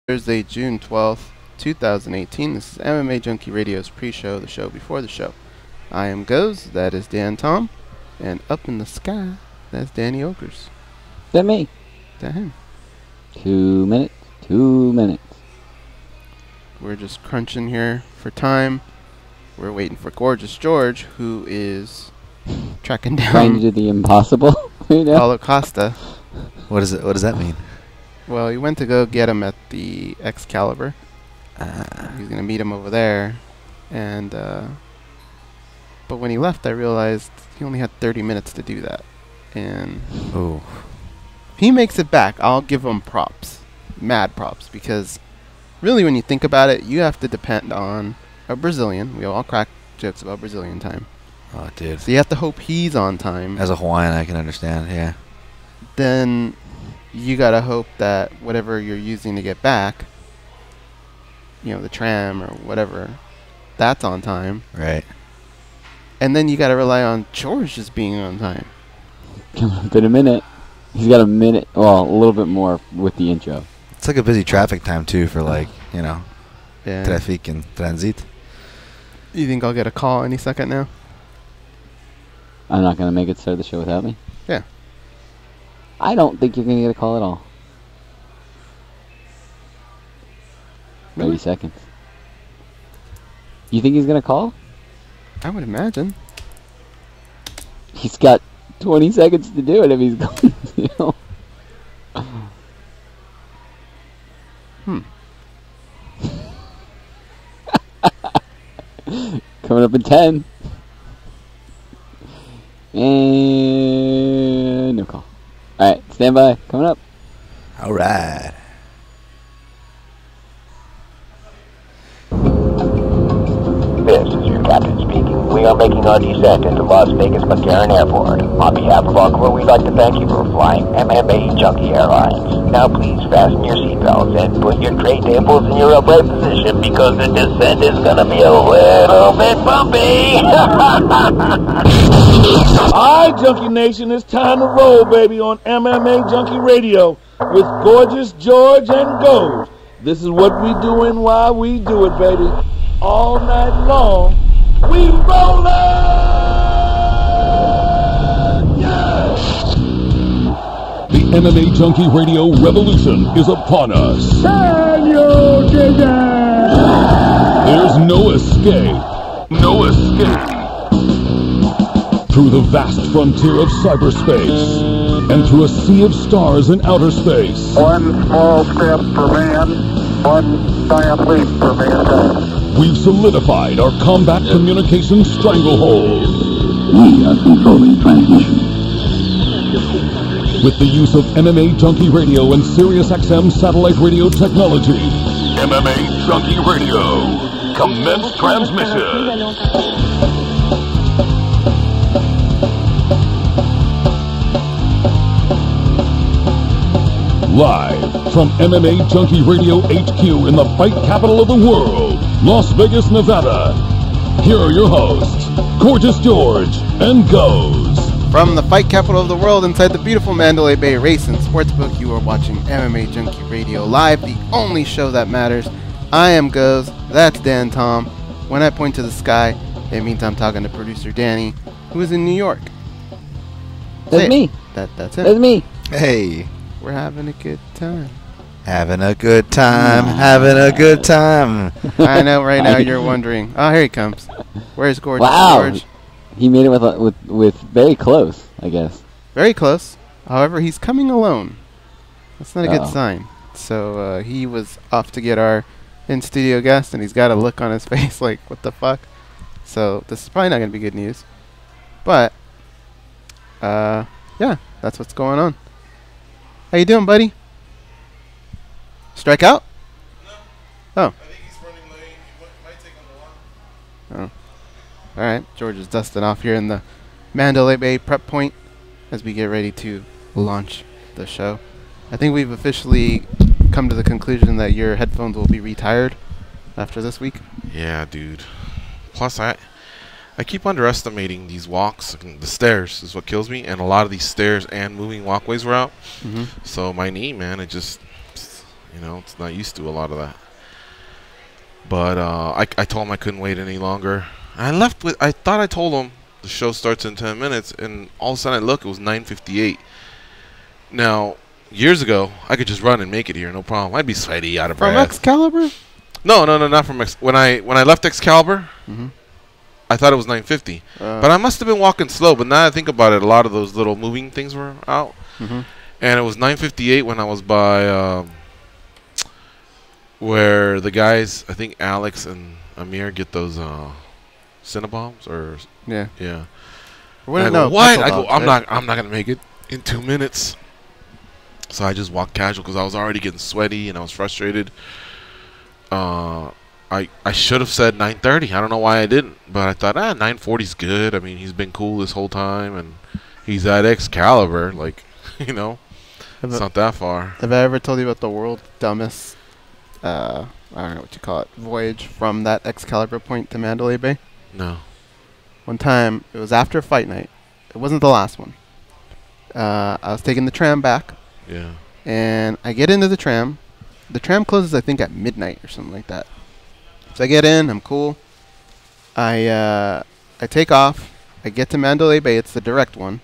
Thursday, June 12th, 2018. This is MMA Junkie Radio's pre-show, the show before the show. I am Goes, that is Dan Tom, and up in the sky, that's Danny Ogres. That me. That him. 2 minutes. 2 minutes. We're just crunching here for time. We're waiting for Gorgeous George, who is tracking down Trying to do the impossible. Paulo Costa. What is it? What does that mean? Well, he went to go get him at the Excalibur. He's gonna meet him over there, and but when he left, I realized he only had 30 minutes to do that, and he makes it back. I'll give him props, mad props, because really, when you think about it, you have to depend on a Brazilian. We all crack jokes about Brazilian time. Oh, dude. So you have to hope he's on time. As a Hawaiian, I can understand. Yeah. Then you gotta hope that whatever you're using to get back, you know, the tram or whatever, that's on time. Right. And then you gotta rely on George just being on time. Coming up in a minute. He's got a minute, well, a little bit more with the intro. It's like a busy traffic time, too, for like, you know, Yeah. traffic and transit. You think I'll get a call any second now? I'm not going to make it start the show without me. Yeah. I don't think you're going to get a call at all. 30 seconds. You think he's going to call? I would imagine. He's got 20 seconds to do it if he's going to. Coming up in 10. And no call. Alright, stand by. Coming up. All right. This is your captain speaking. We are making our descent into Las Vegas McCarran Airport. On behalf of our crew, we'd like to thank you for flying MMAjunkie Airlines. Now please fasten your seatbelts and put your tray tables in your upright position because the descent is going to be a little bit bumpy. Alright, Junkie Nation, it's time to roll, baby, on MMA Junkie Radio with Gorgeous George and Gold. This is what we do and why we do it, baby. All night long, we rollin'! Yeah! The MMA Junkie Radio revolution is upon us. Can you dig it? There's no escape. No escape. Through the vast frontier of cyberspace and through a sea of stars in outer space. One small step for man, one giant leap for mankind. We've solidified our combat communication stranglehold. We are controlling transmission. With the use of MMA Junkie Radio and SiriusXM satellite radio technology. MMA Junkie Radio. Commence transmission. Live from MMA Junkie Radio HQ in the fight capital of the world, Las Vegas, Nevada. Here are your hosts, Gorgeous George and Goes. From the fight capital of the world inside the beautiful Mandalay Bay Race and Sportsbook, you are watching MMA Junkie Radio Live, the only show that matters. I am Goes, that's Dan Tom. When I point to the sky, it means I'm talking to producer Danny, who is in New York. That's me. That's it. That's me. Hey. We're having a good time. Having a good time. Having a good time. I know right now you're wondering. Oh, here he comes. Where's Gorgeous George? He made it with very close, I guess. Very close. However, he's coming alone. That's not a good sign. So he was off to get our in-studio guest, and he's got a look on his face like, what the fuck? So this is probably not going to be good news. But, yeah, that's what's going on. How you doing, buddy? Strike out? No. Oh. I think he's running late. He might take on the line. Oh. Alright, George is dusting off here in the Mandalay Bay prep point as we get ready to launch the show. I think we've officially come to the conclusion that your headphones will be retired after this week. Yeah, dude. Plus, I keep underestimating these walks. The stairs is what kills me, and a lot of these stairs and moving walkways were out. So my knee, man, it just You know, it's not used to a lot of that. But I told him I couldn't wait any longer. I left with, I thought I told him the show starts in 10 minutes, and all of a sudden I look, it was 9:58. Now, years ago, I could just run and make it here, no problem. I'd be sweaty, out of breath. From Excalibur? No, not from when I left Excalibur, I thought it was 9:50. But I must have been walking slow. But now I think about it, a lot of those little moving things were out, and it was 9:58 when I was by where the guys, I think Alex and Amir, get those Cinnabons or yeah. And I go, what? I go, I'm not gonna make it in 2 minutes. So I just walked casual because I was already getting sweaty and I was frustrated. I should have said 9:30. I don't know why I didn't, but I thought 9:40's good. I mean, he's been cool this whole time, and he's at Excalibur. Like, you know, it's not that far. Have I ever told you about the world's dumbest, I don't know what you call it, voyage from that Excalibur point to Mandalay Bay? No. One time, it was after fight night. It wasn't the last one. I was taking the tram back. Yeah. And I get into the tram. The tram closes, I think, at midnight or something like that. So I get in. I'm cool. I take off. I get to Mandalay Bay. It's the direct one.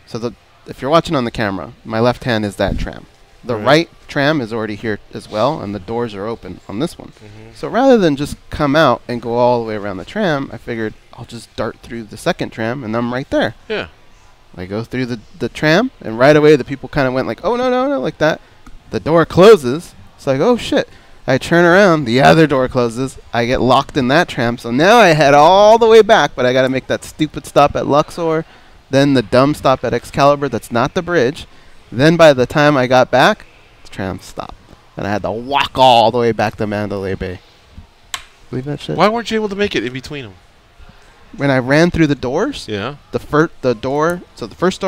So if you're watching on the camera, my left hand is that tram. The right tram is already here as well, and the doors are open on this one. So rather than just come out and go all the way around the tram, I figured I'll just dart through the second tram, and I'm right there. Yeah. I go through the tram, and right away the people kind of went like, oh, no, like that. The door closes. It's like, oh, shit. I turn around. The other door closes. I get locked in that tram. So now I head all the way back, but I got to make that stupid stop at Luxor, then the dumb stop at Excalibur that's not the bridge. Then by the time I got back, the tram stopped. And I had to walk all the way back to Mandalay Bay. Believe that shit? Why weren't you able to make it in between them? When I ran through the doors, yeah, the first door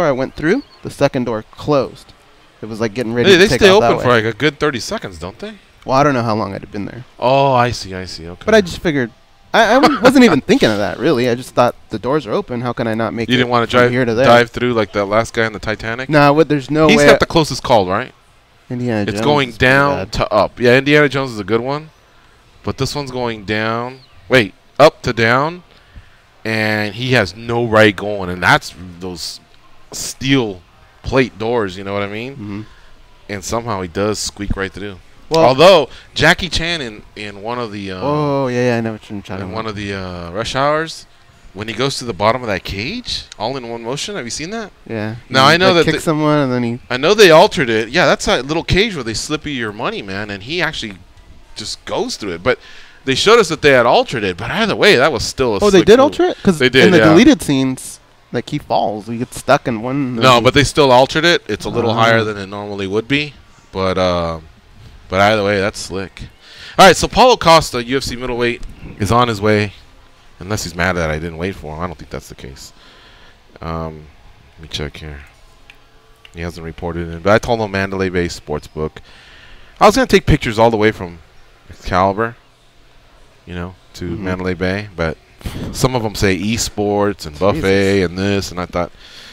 I went through, the second door closed. It was like getting ready to take off. They stay open for like a good 30 seconds, don't they? Well, I don't know how long I'd have been there. Oh, I see. Okay. But I just figured, I wasn't even thinking of that, really. I just thought the doors are open. How can I not make it? You didn't want to dive through like that last guy in the Titanic? No, there's no way. He's got the closest call, right? Indiana Jones. It's going down to up. Yeah, Indiana Jones is a good one. But this one's going down. Wait, up to down. And he has no right going. And that's those steel plate doors, you know what I mean? And somehow he does squeak right through. Well, although Jackie Chan in one of the oh yeah, I know what you're talking about. In one of the Rush Hours, when he goes to the bottom of that cage, all in one motion. Have you seen that? Yeah. Now I know that kick someone and then he. I know they altered it. Yeah, that's that little cage where they slip you your money, man, and he actually just goes through it. But they showed us that they had altered it. But either way, that was still a. Oh, they did alter it? Because they did. In the deleted scenes, like he falls, he gets stuck in one. No, but they still altered it. It's a little higher than it normally would be, but either way, that's slick. All right, so Paulo Costa, UFC middleweight, is on his way. Unless he's mad that I didn't wait for him. I don't think that's the case. Let me check here. He hasn't reported in. But I told him Mandalay Bay Sportsbook. I was going to take pictures all the way from Excalibur, to Mandalay Bay. But some of them say esports and buffet and this. And I thought...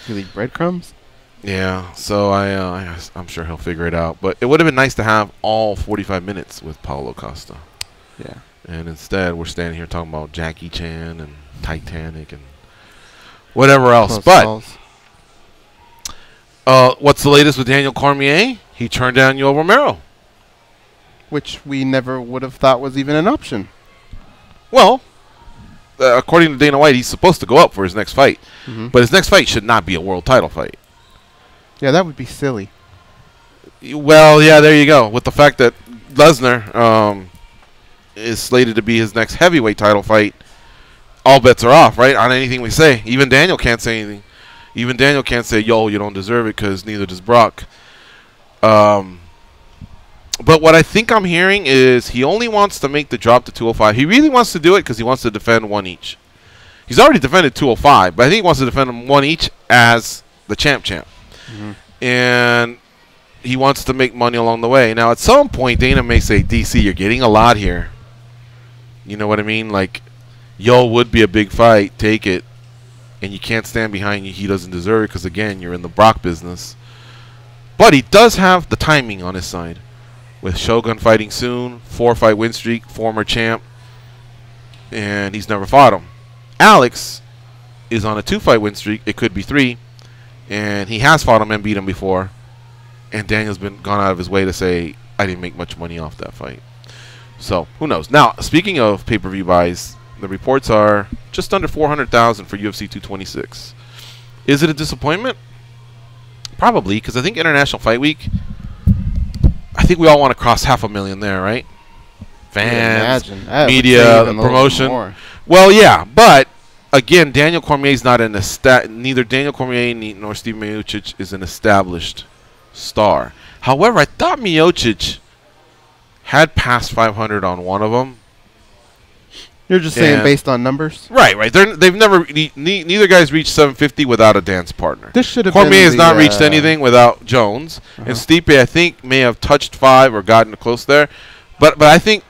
You leave breadcrumbs? Yeah, so I'm sure he'll figure it out. But it would have been nice to have all 45 minutes with Paulo Costa. Yeah. And instead, we're standing here talking about Jackie Chan and Titanic and whatever else. But what's the latest with Daniel Cormier? He turned down Yoel Romero. Which we never would have thought was even an option. Well, according to Dana White, he's supposed to go up for his next fight. But his next fight should not be a world title fight. Yeah, that would be silly. Well, yeah, there you go. With the fact that Lesnar is slated to be his next heavyweight title fight, all bets are off, right? On anything we say. Even Daniel can't say anything. Even Daniel can't say, yo, you don't deserve it, because neither does Brock. But what I think I'm hearing is he only wants to make the drop to 205. He really wants to do it because he wants to defend one each. He's already defended 205, but I think he wants to defend them one each as the champ. And he wants to make money along the way. Now, at some point, Dana may say, DC, you're getting a lot here. You know what I mean? Like, would be a big fight. Take it. And you can't stand behind you. He doesn't deserve it because, again, you're in the Brock business. But he does have the timing on his side. with Shogun fighting soon, 4-fight win streak, former champ, and he's never fought him. Alex is on a 2-fight win streak. It could be 3, and he has fought him and beat him before. And Daniel's been gone out of his way to say, I didn't make much money off that fight. So who knows? Now, speaking of pay-per-view buys, the reports are just under 400,000 for UFC 226. Is it a disappointment? Probably, because I think International Fight Week, I think we all want to cross 500,000 there, right? Fans, media, promotion. Well, yeah, but again, Daniel Cormier's not an neither Daniel Cormier nor Steve Miocic is an established star. However, I thought Miocic had passed 500 on one of them. You're just saying based on numbers? Right. They've never, neither guy's reached 750 without a dance partner. This should have Cormier has not reached anything without Jones. And Stipe, I think, may have touched 5 or gotten close there. But I think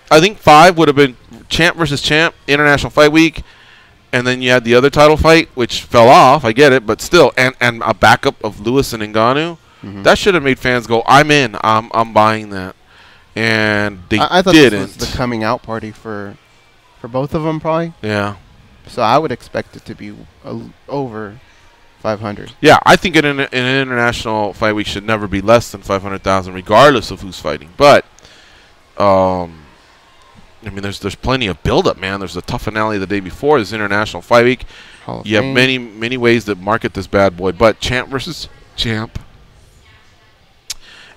5 would have been champ versus champ, International Fight Week. And then you had the other title fight, which fell off. I get it, but still. And a backup of Lewis and Ngannou. That should have made fans go, I'm in. I'm buying that. And they I thought didn't. This was the coming out party for both of them, probably. Yeah. So I would expect it to be over 500. Yeah, I think an International Fight Week should never be less than 500,000, regardless of who's fighting. But, I mean, there's plenty of build-up, man. There's a tough finale the day before. There's International Fight Week. You have many ways to market this bad boy. But champ versus champ.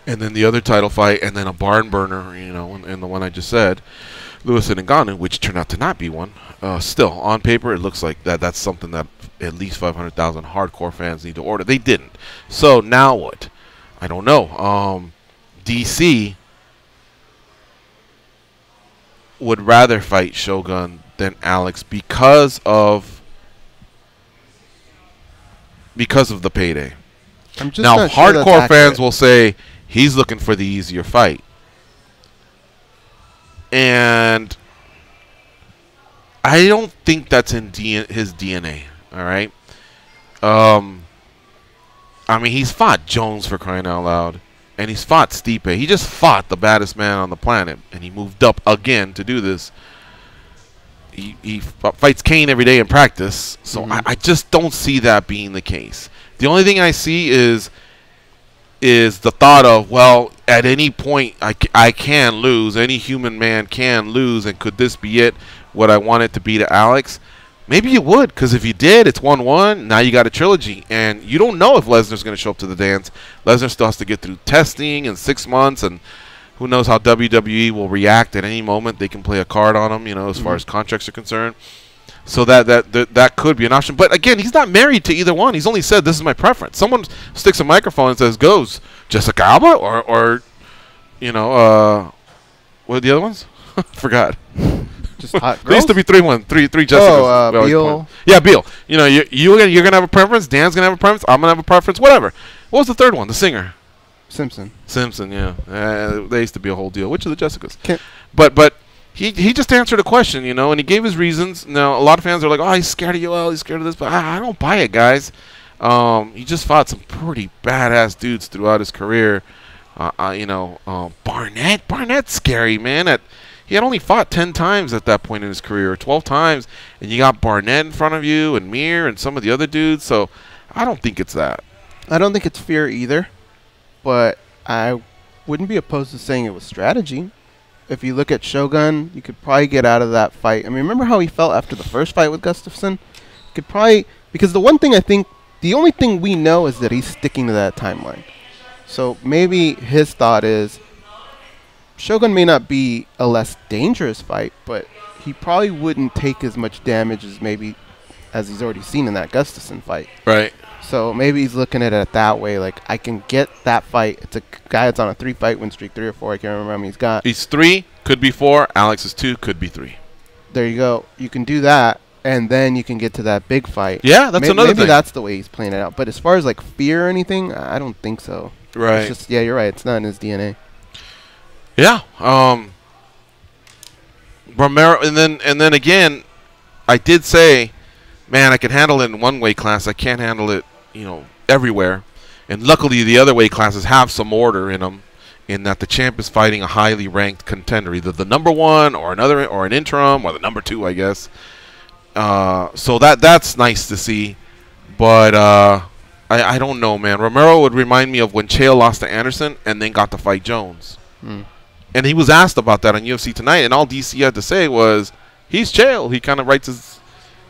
And then the other title fight, and then a barn burner, you know, and the one I just said, Lewis and Ngannou, which turned out to not be one. Still, on paper, it looks like that's something that at least 500,000 hardcore fans need to order. They didn't. So now what? I don't know. DC would rather fight Shogun than Alex because of the payday. I'm just now, not sure hardcore fans will say he's looking for the easier fight. And I don't think that's in his DNA, all right? I mean, he's fought Jones, for crying out loud, and he's fought Stipe. He just fought the baddest man on the planet, and he moved up again to do this. He fights Kane every day in practice, so I just don't see that being the case. The only thing I see is the thought of, well, at any point I can lose. Any human man can lose, and could this be it? Would I want it to be to Alex? Maybe you would, because if you did, it's 1-1. Now you got a trilogy, and you don't know if Lesnar's going to show up to the dance. Lesnar still has to get through testing in 6 months, and who knows how WWE will react at any moment. They can play a card on him, you know, as far as contracts are concerned. So that could be an option. But again, he's not married to either one. He's only said this is my preference. Someone sticks a microphone and says, "Goes Jessica Alba or you know, what are the other ones? Forgot. Just hot girls? There used to be three Jessicas. Oh, Beal. Yeah, Beal. You know, you're gonna have a preference. Dan's gonna have a preference. I'm gonna have a preference. Whatever. What was the third one? The singer. Simpson, yeah. They used to be a whole deal. Which of the Jessicas? But he just answered a question, you know, and he gave his reasons. Now, a lot of fans are like, oh, he's scared of Yoel, he's scared of this. But I don't buy it, guys. He just fought some pretty badass dudes throughout his career. You know, Barnett's scary, man. He had only fought 10 times at that point in his career, or 12 times, and you got Barnett in front of you, and Mir, and some of the other dudes. So I don't think it's that. I don't think it's fear either, but I wouldn't be opposed to saying it was strategy. If you look at Shogun, you could probably get out of that fight. I mean, remember how he felt after the first fight with Gustafsson? You could probably, because the only thing we know is that he's sticking to that timeline. So maybe his thought is, Shogun may not be a less dangerous fight, but he probably wouldn't take as much damage as he's already seen in that Gustafsson fight. Right. So maybe he's looking at it that way, like, I can get that fight. It's a guy that's on a 3-fight win streak, 3 or 4, I can't remember how many he's got. He's 3, could be 4. Alex is 2, could be 3. There you go. You can do that, and then you can get to that big fight. Yeah, that's another thing. Maybe that's the way he's playing it out. But as far as, like, fear or anything, I don't think so. Right. It's just, yeah, you're right. It's not in his DNA. Yeah. Romero, and then again, I did say, man, I can handle it in one weight class. I can't handle it, you know, everywhere. And luckily, the other weight classes have some order in them. in that the champ is fighting a highly ranked contender, either the number 1 or another or an interim or the number 2, I guess. So that's nice to see. But I don't know, man. Romero would remind me of when Chael lost to Anderson and then got to fight Jones. And he was asked about that on UFC Tonight, and all DC had to say was, he's Chael. He kind of writes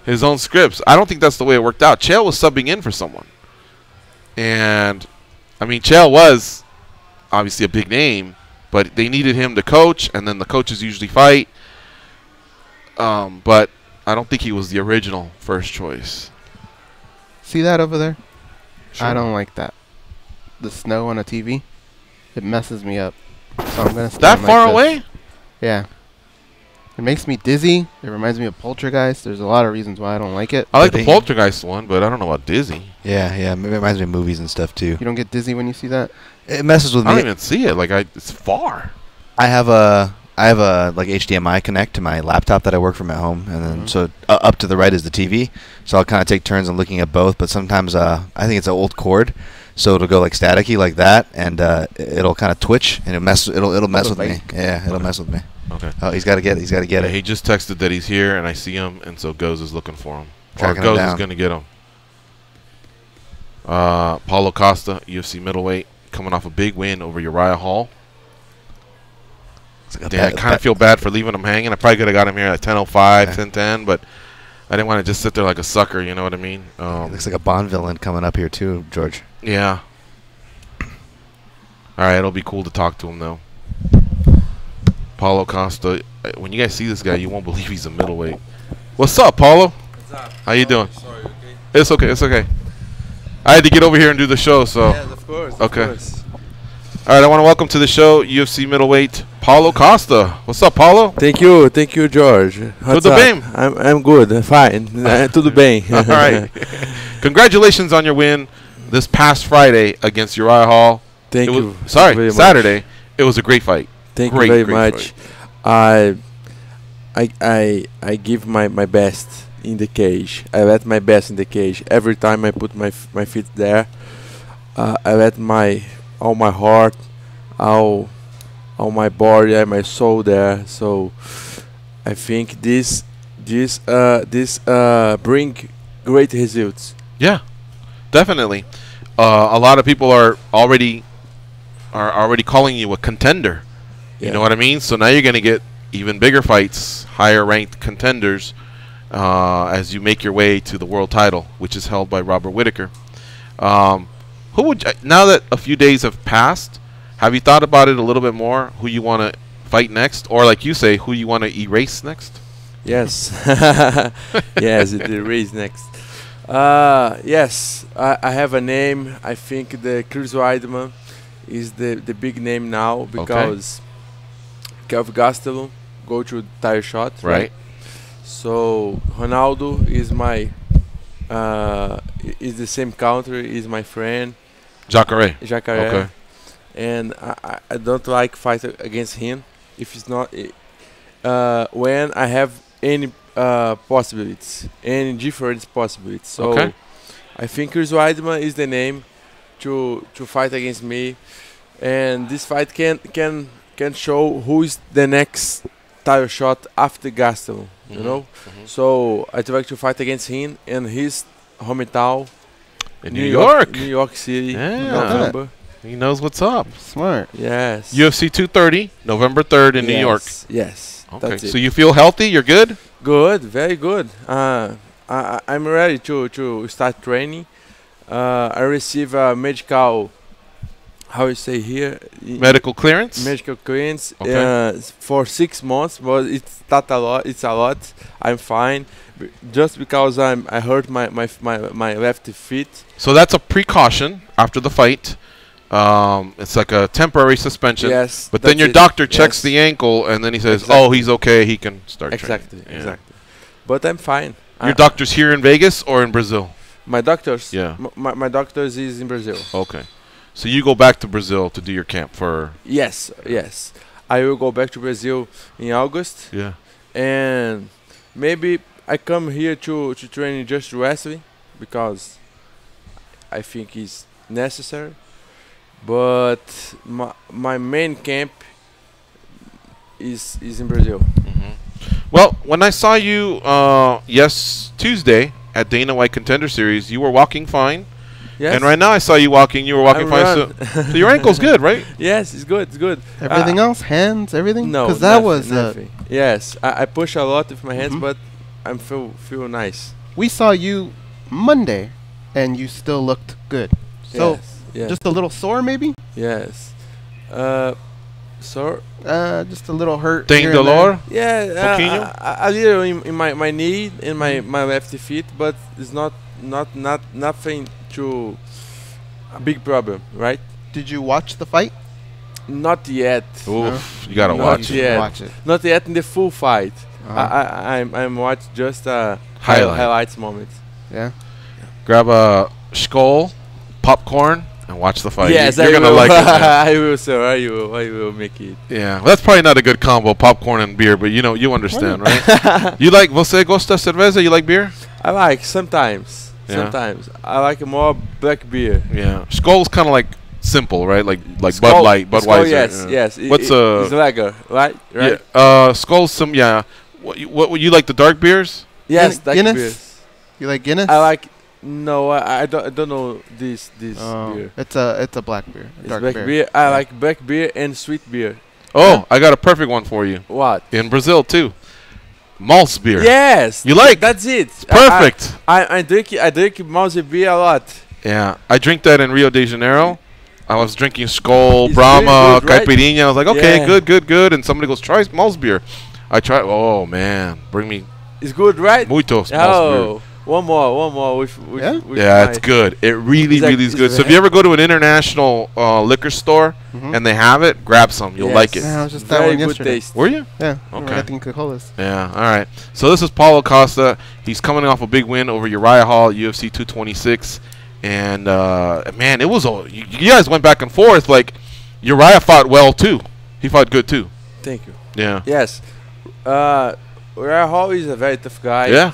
his own scripts. I don't think that's the way it worked out. Chael was subbing in for someone. And, I mean, Chael was obviously a big name, but they needed him to coach, and then the coaches usually fight. But I don't think he was the original first choice. See that over there? Sure. I don't like that. The snow on a TV, it messes me up. So I'm gonna stand That like far this. away? Yeah. It makes me dizzy. It reminds me of Poltergeist. There's a lot of reasons why I don't like it. I like the Poltergeist one, but I don't know about Dizzy. Yeah, it reminds me of movies and stuff too. You don't get dizzy when you see that? It messes with I me. don't even see it. Like it's far. I have a like HDMI connect to my laptop that I work from at home, and then so up to the right is the TV. So I'll kind of take turns on looking at both. But sometimes I think it's an old cord, so it'll go like staticky like that, and it'll kind of twitch, and it'll mess with me. Yeah, it'll mess with me. Okay. Oh, he's got to get it. He's got to get Yeah, it. he just texted that he's here, and I see him, and so Goes is looking for him. Tracking or him Goes down. is going to get him. Paulo Costa, UFC middleweight, coming off a big win over Uriah Hall. Damn, I kind of feel bad for leaving him hanging. I probably could have got him here at 10:05, 10:10, but I didn't want to just sit there like a sucker. You know what I mean? It looks like a Bond villain coming up here too, George. Yeah. All right, it'll be cool to talk to him though. Paulo Costa. When you guys see this guy, you won't believe he's a middleweight. What's up, Paulo? What's up? How you doing? Sorry, okay? It's okay. It's okay. I had to get over here and do the show, so. Yes, of course. Okay. Of course. All right, I want to welcome to the show UFC middleweight Paulo Costa. What's up, Paulo? Thank you, George. What's Tudo up? bem? I'm good, fine. Tudo bem. All right. Congratulations on your win this past Friday against Uriah Hall. Thank It you. was- Sorry, very Saturday. much. It was a great fight. Thank Great, you very great much. fight. I give my best in the cage. I let my best in the cage. Every time I put my feet there, I let all my heart, all my body and my soul there. So I think this bring great results. Yeah, definitely. A lot of people are already calling you a contender. You know what I mean? So now you're going to get even bigger fights, higher ranked contenders, as you make your way to the world title, which is held by Robert Whittaker. Who would now that a few days have passed, have you thought about it a little bit more? Who you want to fight next, or like you say, who you want to erase next? Yes, yes, it erase next. Yes, I have a name. I think the Chris Weidman is the big name now because Kelvin Gastelum go to tire shot, right? So Ronaldo is my is the same country, is my friend. Jacare. Okay. And I don't like fight against him if it's not when I have any possibilities, any different possibilities. So I think Chris Weidman is the name to fight against me, and this fight can show who is the next title shot after Gastelum. You know, so I try to fight against him in his hometown in New York, New York City. Yeah. November. He knows what's up. Smart. Yes. UFC 230, November 3rd in New York. Yes. Okay. That's So it. you feel healthy? You're good? Good. Very good. I'm ready to start training. I receive a medical. How you say here? Medical clearance. Medical clearance Okay. for 6 months, but it's not a lot. It's a lot. I'm fine, just because I hurt my left foot. So that's a precaution after the fight. It's like a temporary suspension. Yes. But then your doctor checks the ankle, and then he says, "Oh, he's okay. He can start Exactly. training." Exactly. But I'm fine. Your doctor's here in Vegas or in Brazil? My doctors. Yeah. My doctors is in Brazil. Okay. So you go back to Brazil to do your camp for... Yes. Yes. I will go back to Brazil in August. Yeah. And maybe I come here to train just wrestling because I think it's necessary. but my main camp is in Brazil. Well, when I saw you Tuesday at Dana White Contender Series, you were walking fine. Yes. And right now I saw you walking. You were walking fine. So your ankle's good, right? Yes, it's good. It's good. Everything else, hands, everything. No, because that was nothing. Yes, I push a lot with my hands, but I feel nice. We saw you Monday, and you still looked good. So yes. just a little sore, maybe. Yes. Sore. Just a little hurt. Tem dolor? Yeah, a little in my knee and my left feet, but it's not nothing too a big problem, right? Did you watch the fight? Not yet. Oof, you gotta watch it. Watch it. Not yet in the full fight. I'm watching just highlights moments. Yeah. Grab a skull, popcorn, and watch the fight. Yes, you're gonna like it. Man. I will, sir. I will make it. Yeah, well, that's probably not a good combo, popcorn and beer, but you understand, right? You like você gosta cerveja? You like beer? I like sometimes. Yeah. Sometimes I like more black beer. Yeah, Skull's kind of like simple, right? Like Skull, Bud Light, Budweiser. Yes, yes. What's it's lager, right? Yeah. Skull's some. Yeah. What you like the dark beers? Yes, dark Guinness. beers. You like Guinness? I like. No, I don't know this beer. It's a black beer. It's Dark black beer. I like black beer and sweet beer. Oh, I got a perfect one for you. What? In Brazil too. Maltz beer. Yes. You like? That's it. It's perfect. I drink Maltz beer a lot. Yeah, I drink that in Rio de Janeiro. I was drinking Skol, It's Brahma, good, right? Caipirinha. I was like, okay, Yeah. good. And somebody goes, try Maltz beer. I tried. Oh man, bring me It's good, right? muitos Maltz Oh, one more with Yeah? with Yeah, my- it's good. It really is good. it's So if you ever go to an international liquor store and they have it, grab some. You'll Yes. like it. Yeah, I was just that very one good yesterday. taste. Were you? Yeah. Okay. I think Coca-Cola's. Yeah. All right. So this is Paulo Costa. He's coming off a big win over Uriah Hall at UFC 226, and man, it was you guys went back and forth. Like Uriah fought well too. He fought good too. Thank you. Yeah. Yes. Uriah Hall is a very tough guy. Yeah.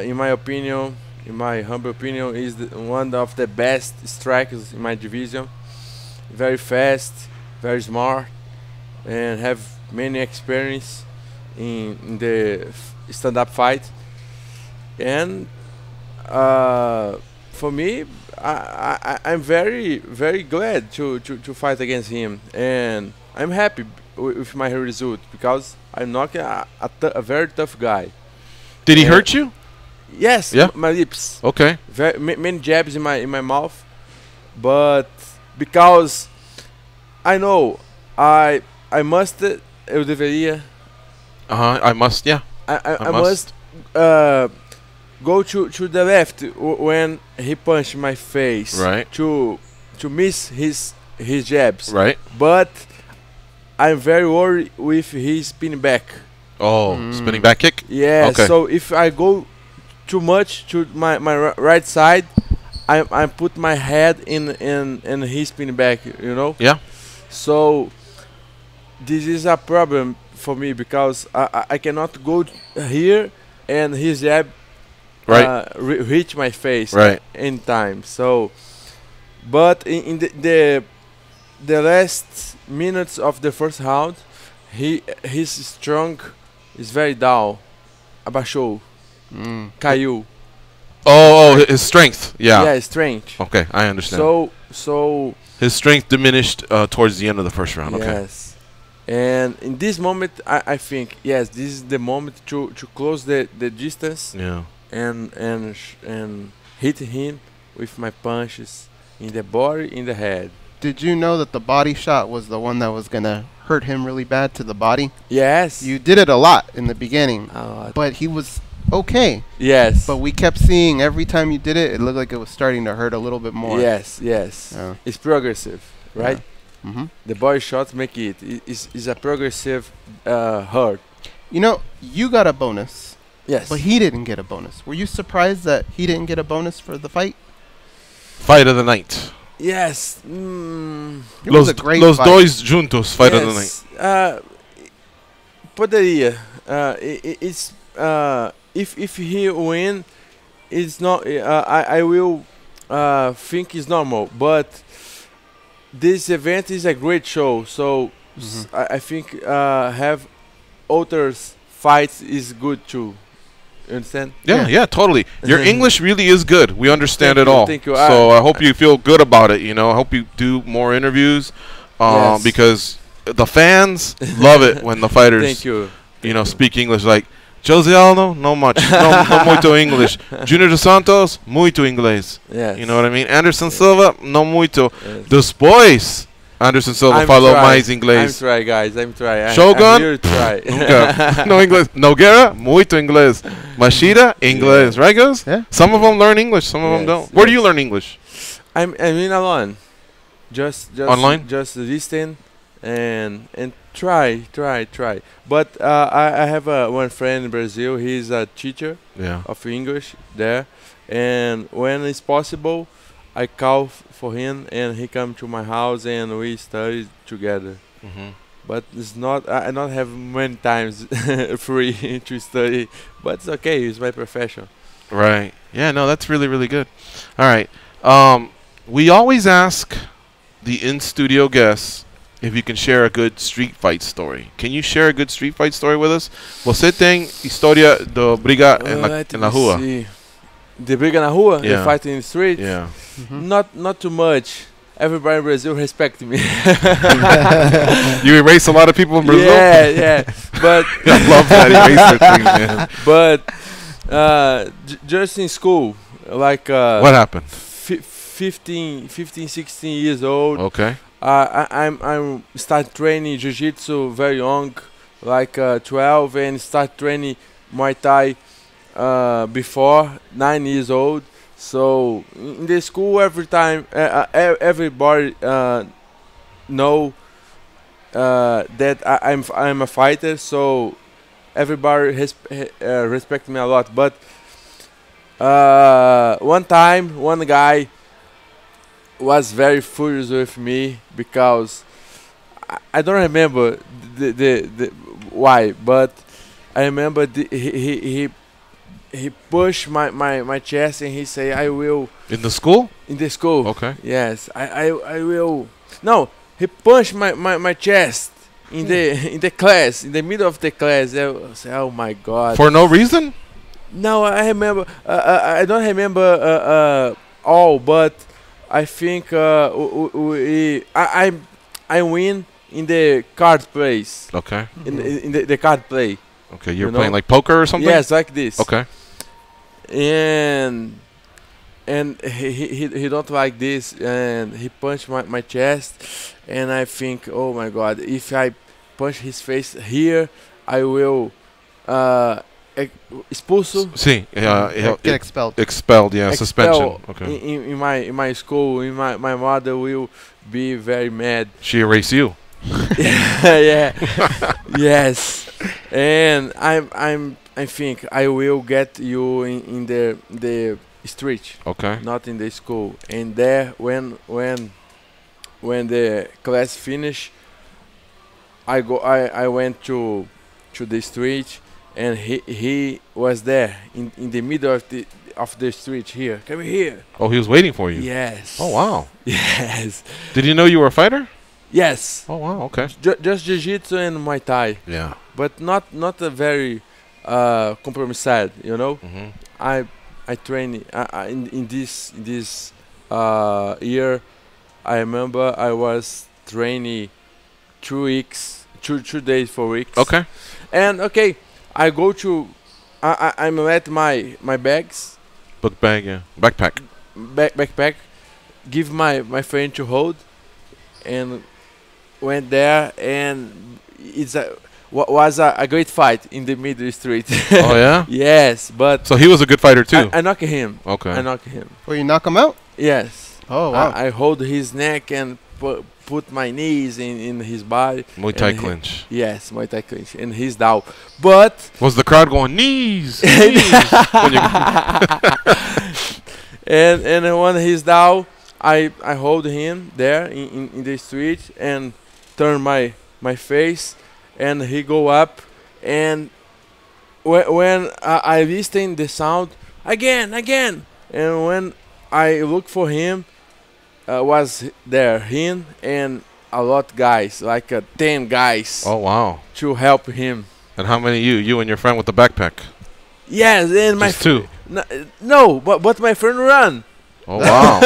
In my humble opinion, is one of the best strikers in my division. Very fast, very smart, and have many experience in the stand-up fight. And for me, I'm very glad to fight against him, and I'm happy with my result because I'm not a very tough guy. Did he hurt you? Yes, Yeah? my lips. Okay. Many jabs in my mouth, but because I know I must, eu deveria. I must. Yeah. I must go to the left when he punched my face. Right. To miss his jabs. Right. But I'm very worried with his spin back. Oh, spinning back kick. Yeah. Okay. So if I go too much to my right side, I put my head in his spin back. You know. Yeah. So this is a problem for me because I cannot go here and his jab reach my face in time. So, but in the last minutes of the first round, his strong is very down, abaixou, caiu. Oh, his strength. Yeah. Yeah, strength. Okay, I understand. So his strength diminished towards the end of the first round. Okay. Yes. And in this moment, I think yes, this is the moment to close the distance. Yeah. And hit him with my punches in the body, in the head. Did you know that the body shot was the one that was gonna hurt him really bad to the body? Yes. You did it a lot in the beginning, lot. but he was okay. Yes. But we kept seeing every time you did it, it looked like it was starting to hurt a little bit more. Yes. Yeah. It's progressive, right? Yeah. Mm-hmm. The body shots make it. It's a progressive hurt. You know, you got a bonus. Yes. But he didn't get a bonus. Were you surprised that he didn't get a bonus for the fight? Fight of the night. Yes. It was a great Los fight. dois juntos. Fight of the night. Poderia. It's if he win, it's not. I will think it's normal, but this event is a great show. So I think have others fights is good too. You understand? Yeah, totally. Your English really is good. We understand it all. Thank you. So I hope you feel good about it. You know, I hope you do more interviews, Yes. because the fans love it when the fighters, Thank you. you know, speak English. Like Jose Aldo, no much, no muito English. Junior dos Santos, muito inglês. Yes. You know what I mean? Anderson Silva, no muito. Yes. Depois, Anderson Silva falou mais inglês. I'm try, guys. I'm try. Shogun? I'm really try. Nunca. No inglês. Nogueira, muito inglês. Machida, inglês. Right, guys? Yeah. Some of them learn English, some of them don't. Where do you learn English? I'm in alone. Just Online? Just listen and try. But I have one friend in Brazil. He's a teacher Yeah. of English there, and when it's possible, I call for him and he come to my house and we study together. But it's not. I don't have many times free to study. But it's okay. It's my profession. Right. Yeah, no, that's really, really good. All right. We always ask the in-studio guests if you can share a good street fight story. Can you share a good street fight story with us? Você tem história do briga na rua? See. The briga na rua, Yeah. the fight in the street. Yeah. Not too much. Everybody in Brazil respect me. You erase a lot of people in Brazil? Yeah. But I love that eraser thing, man. But just in school, like What happened? 15, 16 years old. Okay. I'm start training jiu-jitsu very young, like 12, and start training Muay Thai before 9 years old. So in the school, every time everybody know that I'm a fighter. So everybody respect me a lot. But one time, one guy was very furious with me because I don't remember the why, but I remember he pushed my chest and he say I will In the school? in the school. Okay. Yes, I will. No, he punched my chest in the class, in the middle of the class. I was, oh my God. For no reason? No, I remember. I don't remember all, but I think I win in the card plays. Okay. In the card play. Okay, you're You playing know? like poker or something? Yes, like this. Okay. And he don't like this, and he punched my chest, and I think, oh my God, if I punch his face here, I will expulso. See, Get expelled. Expelled, yeah, suspension. expel Okay. in my school. My mother will be very mad. She erased you. Yeah. Yes. And I think I will get you in the street, Okay. not in the school. And there, when the class finished, I went to the street, and he was there in the middle of the street here. Come here. Oh, he was waiting for you. Yes. Oh, wow. Yes. Did you know you were a fighter? Yes. Oh, wow. Okay. Just jiu-jitsu and Muay Thai, Yeah. but not a very compromised, you know. I train in this year. I remember I was training 2 weeks, two days, 4 weeks. Okay. And okay, I go to I'm let my bags Book bag, yeah. Backpack. backpack, give my friend to hold, and went there, and was a great fight in the middle street. Oh, yeah? Yes, but So he was a good fighter, too. I knock him. Okay. I knock him. Well, you knock him out? Yes. Oh, wow. I hold his neck and put my knees in his body. Muay Thai and clinch. Yes, Muay Thai clinch, and he's down. But Was the crowd going, knees? Knees? When you- and when he's down, I hold him there in the street and turn my face, and he go up, and when I listen the sound again, and when I look for him, was there him and a lot guys, like 10 guys, Oh wow! to help him. And how many you and your friend with the backpack? Yes, and my Just two. no, but my friend run. Oh wow!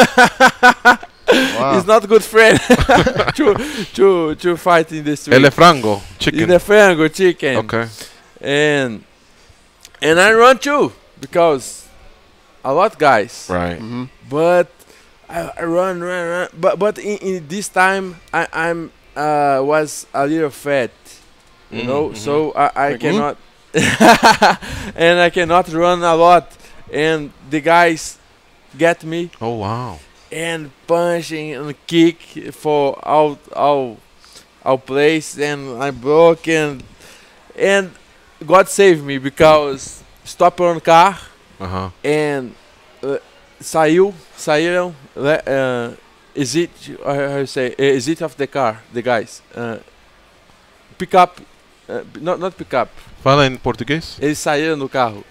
Wow. He's not a good friend to fight in the street. Ele frango chicken. In the frango chicken. Okay. And I run too because a lot guys. Right. Mm-hmm. But I run. But in this time I'm was a little fat, you know. Mhm. So I Like me? cannot, and I cannot run a lot. And the guys get me Oh wow! and punching and kick for all place, and I broke and God saved me because stop on car Uh huh. and saíram exit how you say exit of the car, the guys pick up, not pick up, Fala em português. eles saíram do carro.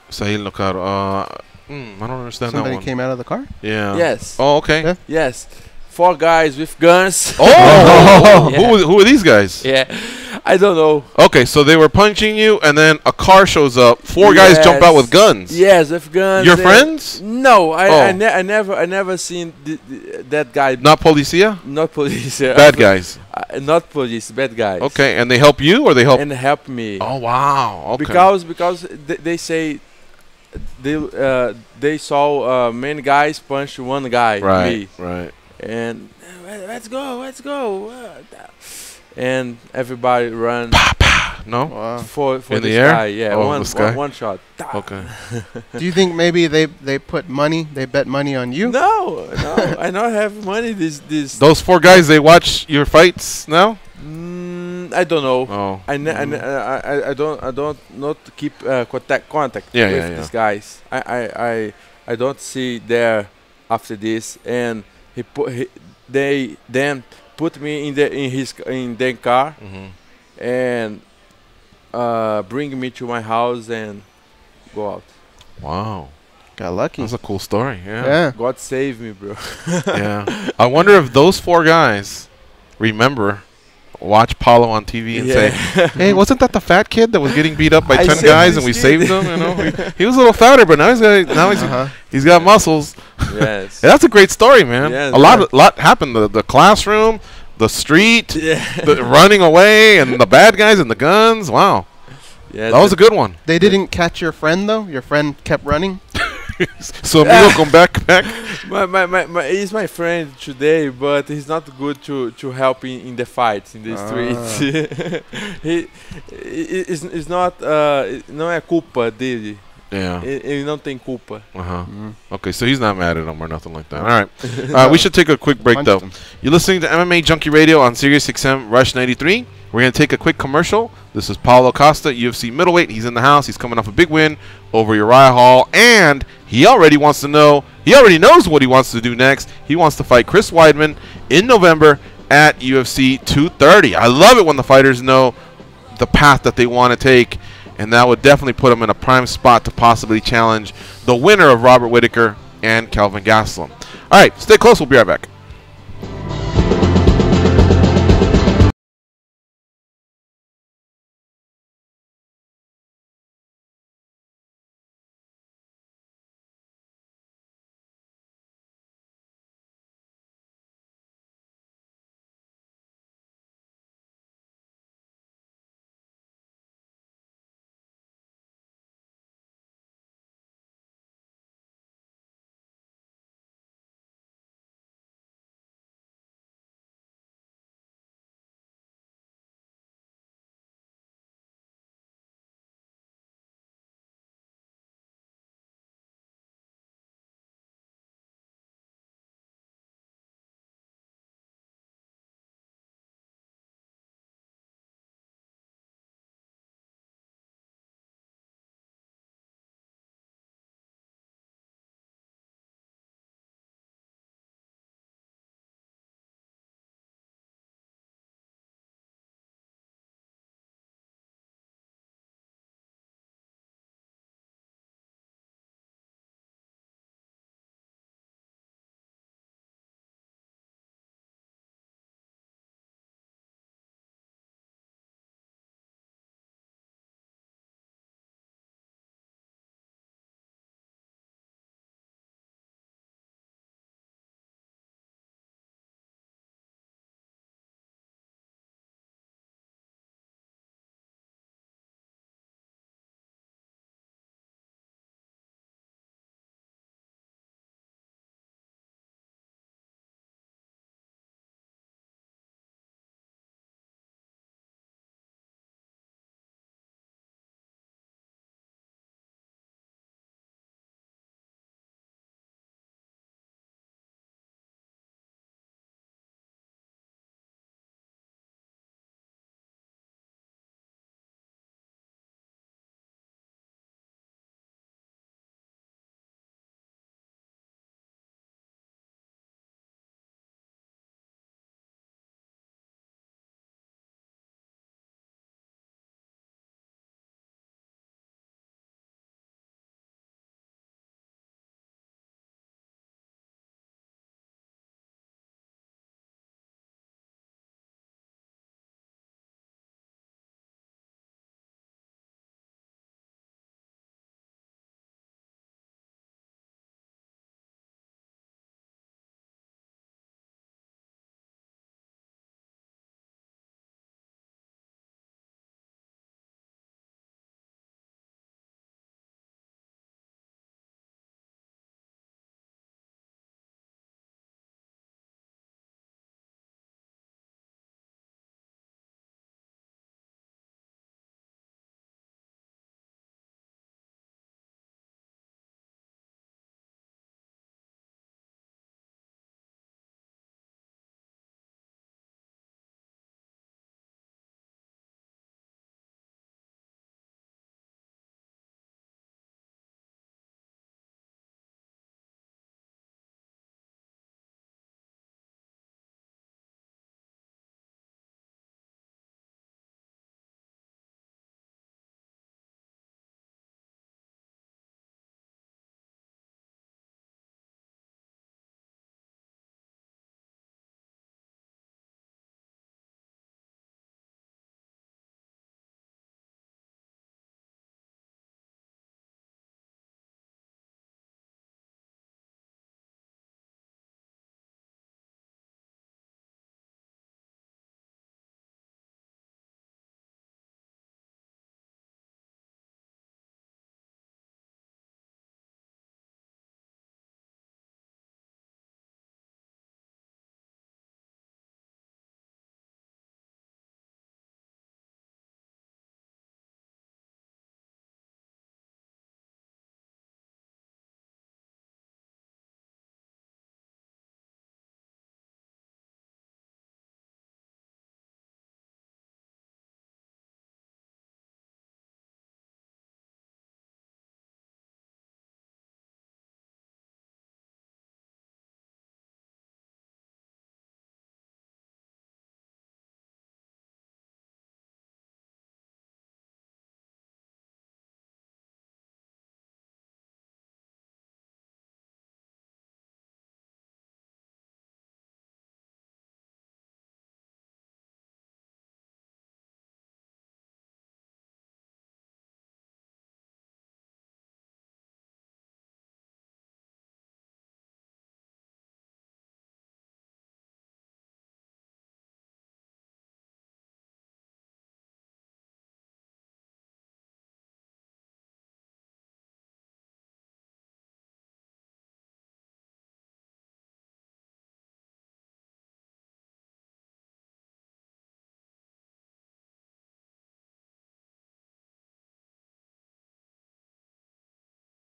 Sair no carro. I don't understand that Somebody one. came out of the car? Yeah. Yes. Oh okay. Yeah. Yes, 4 guys with guns. Oh, Yeah. who are these guys? Yeah, I don't know. Okay, so they were punching you, and then a car shows up. 4 guys jump out with guns. Yes, with guns. Your friends? No, I Oh. I never seen that guy. Not policia? Not police. Bad guys. Not police. Bad guys. Okay, and they help you, or they help? And help me. Oh wow. Okay. Because they say they saw many guys punch one guy. right, Me. right. And let's go. And everybody run No. Wow. for In this the air? guy. Yeah, Oh, the sky? one shot. Okay. Do you think maybe they put money, they bet money on you? No, I don't have money. This. Those 4 guys, they watch your fights now. I don't know. Oh. I don't not keep contact Yeah, with yeah, yeah. these guys. I don't see there after this, and they then put me in their car Mm-hmm. and bring me to my house and go out. Wow. Got lucky. That's a cool story. Yeah. Yeah. God save me, bro. Yeah. I wonder if those 4 guys watch Paulo on TV and say, "Hey, wasn't that the fat kid that was getting beat up by I 10 saved guys this and we kid." saved him?" You know, he was a little fatter, but now Uh-huh. he's got muscles. Yes. Yeah, that's a great story, man. Yes, a lot happened. The classroom, the street, Yeah. the running away, and the bad guys and the guns. Wow, Yes. that was a good one. They didn't catch your friend though. Your friend kept running. So amigo, come back. He's my friend today, but he's not good to help in the fights in the streets. It's not não é culpa dele. Yeah. Ele não tem culpa. Uh-huh. Okay, so he's not mad at him or nothing like that. All right. We should take a quick break, Punched though. him. You're listening to MMA Junkie Radio on Sirius XM Rush 93. We're going to take a quick commercial. This is Paulo Costa, UFC middleweight. He's in the house. He's coming off a big win over Uriah Hall. And he already knows what he wants to do next. He wants to fight Chris Weidman in November at UFC 230. I love it when the fighters know the path that they want to take. And that would definitely put him in a prime spot to possibly challenge the winner of Robert Whittaker and Kelvin Gastelum. All right, stay close. We'll be right back.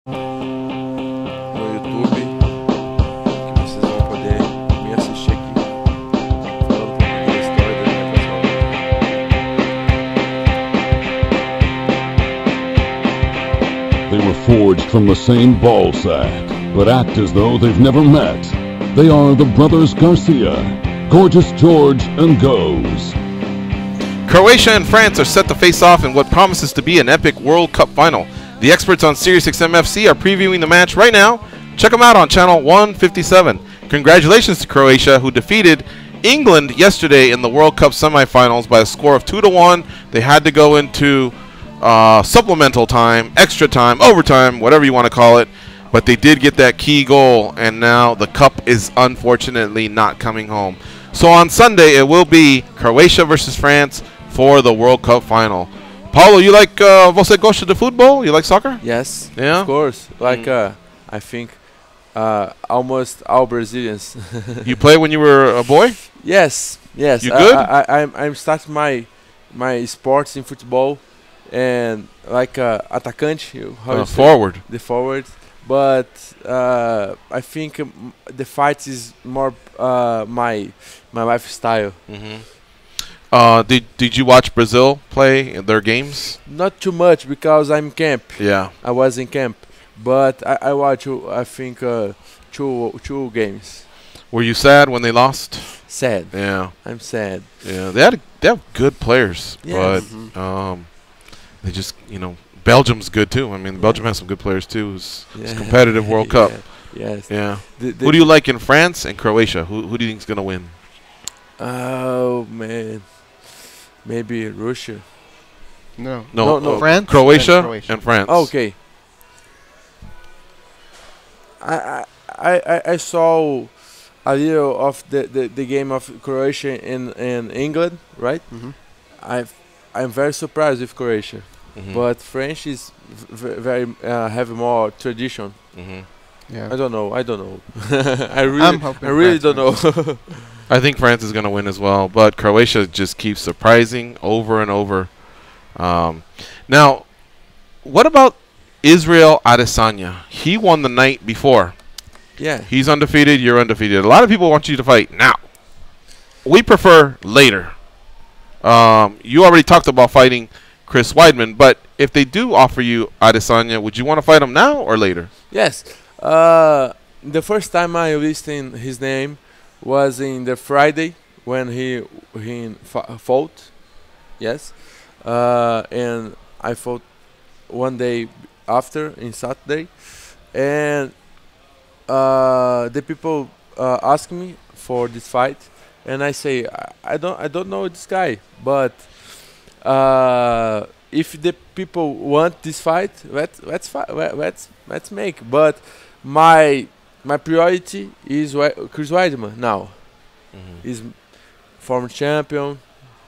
no YouTube, que vocês vão poder me assistir aqui, falando um pouquinho da história da minha pessoal. They were forged from the same ball sack, but act as though they've never met. They are the brothers Garcia, Gorgeous George and Goes. Croatia and France are set to face off in what promises to be an epic World Cup final. The experts on SiriusXM FC are previewing the match right now. Check them out on channel 157. Congratulations to Croatia, who defeated England yesterday in the World Cup semifinals by a score of 2-1. They had to go into supplemental time, extra time, overtime, whatever you want to call it. But they did get that key goal, and now the cup is unfortunately not coming home. So on Sunday, it will be Croatia versus France for the World Cup final. Paulo, you like você gosta de futebol? You like soccer? Yes, Yeah? of course. Like I think almost all Brazilians. You play when you were a boy? Yes, yes. You good? I'm starting my sports in football, and like atacante, how you say? Forward. The forward. But I think the fight is more my lifestyle. Did you watch Brazil play in their games? Not too much because I'm in camp. Yeah. I was in camp, but I watch I think two games. Were you sad when they lost? Sad. Yeah. I'm sad. Yeah. They have good players, Yes. but they just Belgium's good too. I mean, Belgium has some good players too. It's a competitive World Cup. Yes. Yeah. Who do you like in France and Croatia? Who do you think is gonna win? Oh man, maybe Russia. No. No. France, Croatia, and Croatia. and France. Okay. I saw a little of the game of Croatia in England, right? I'm very surprised with Croatia, but French is very have more tradition. Yeah. I don't know. I hoping really France don't know. I think France is going to win as well, but Croatia just keeps surprising over and over. Now, what about Israel Adesanya? He won the night before. Yeah. He's undefeated, you're undefeated. A lot of people want you to fight now. We prefer later. You already talked about fighting Chris Weidman, but if they do offer you Adesanya, would you want to fight him now or later? Yes. The first time I listened his name was in the Friday when he fought. Yes. And I fought one day after in Saturday, and the people ask me for this fight, and I say I don't know this guy, but if the people want this fight, let's make. But my priority is Chris Weidman now. He's former champion.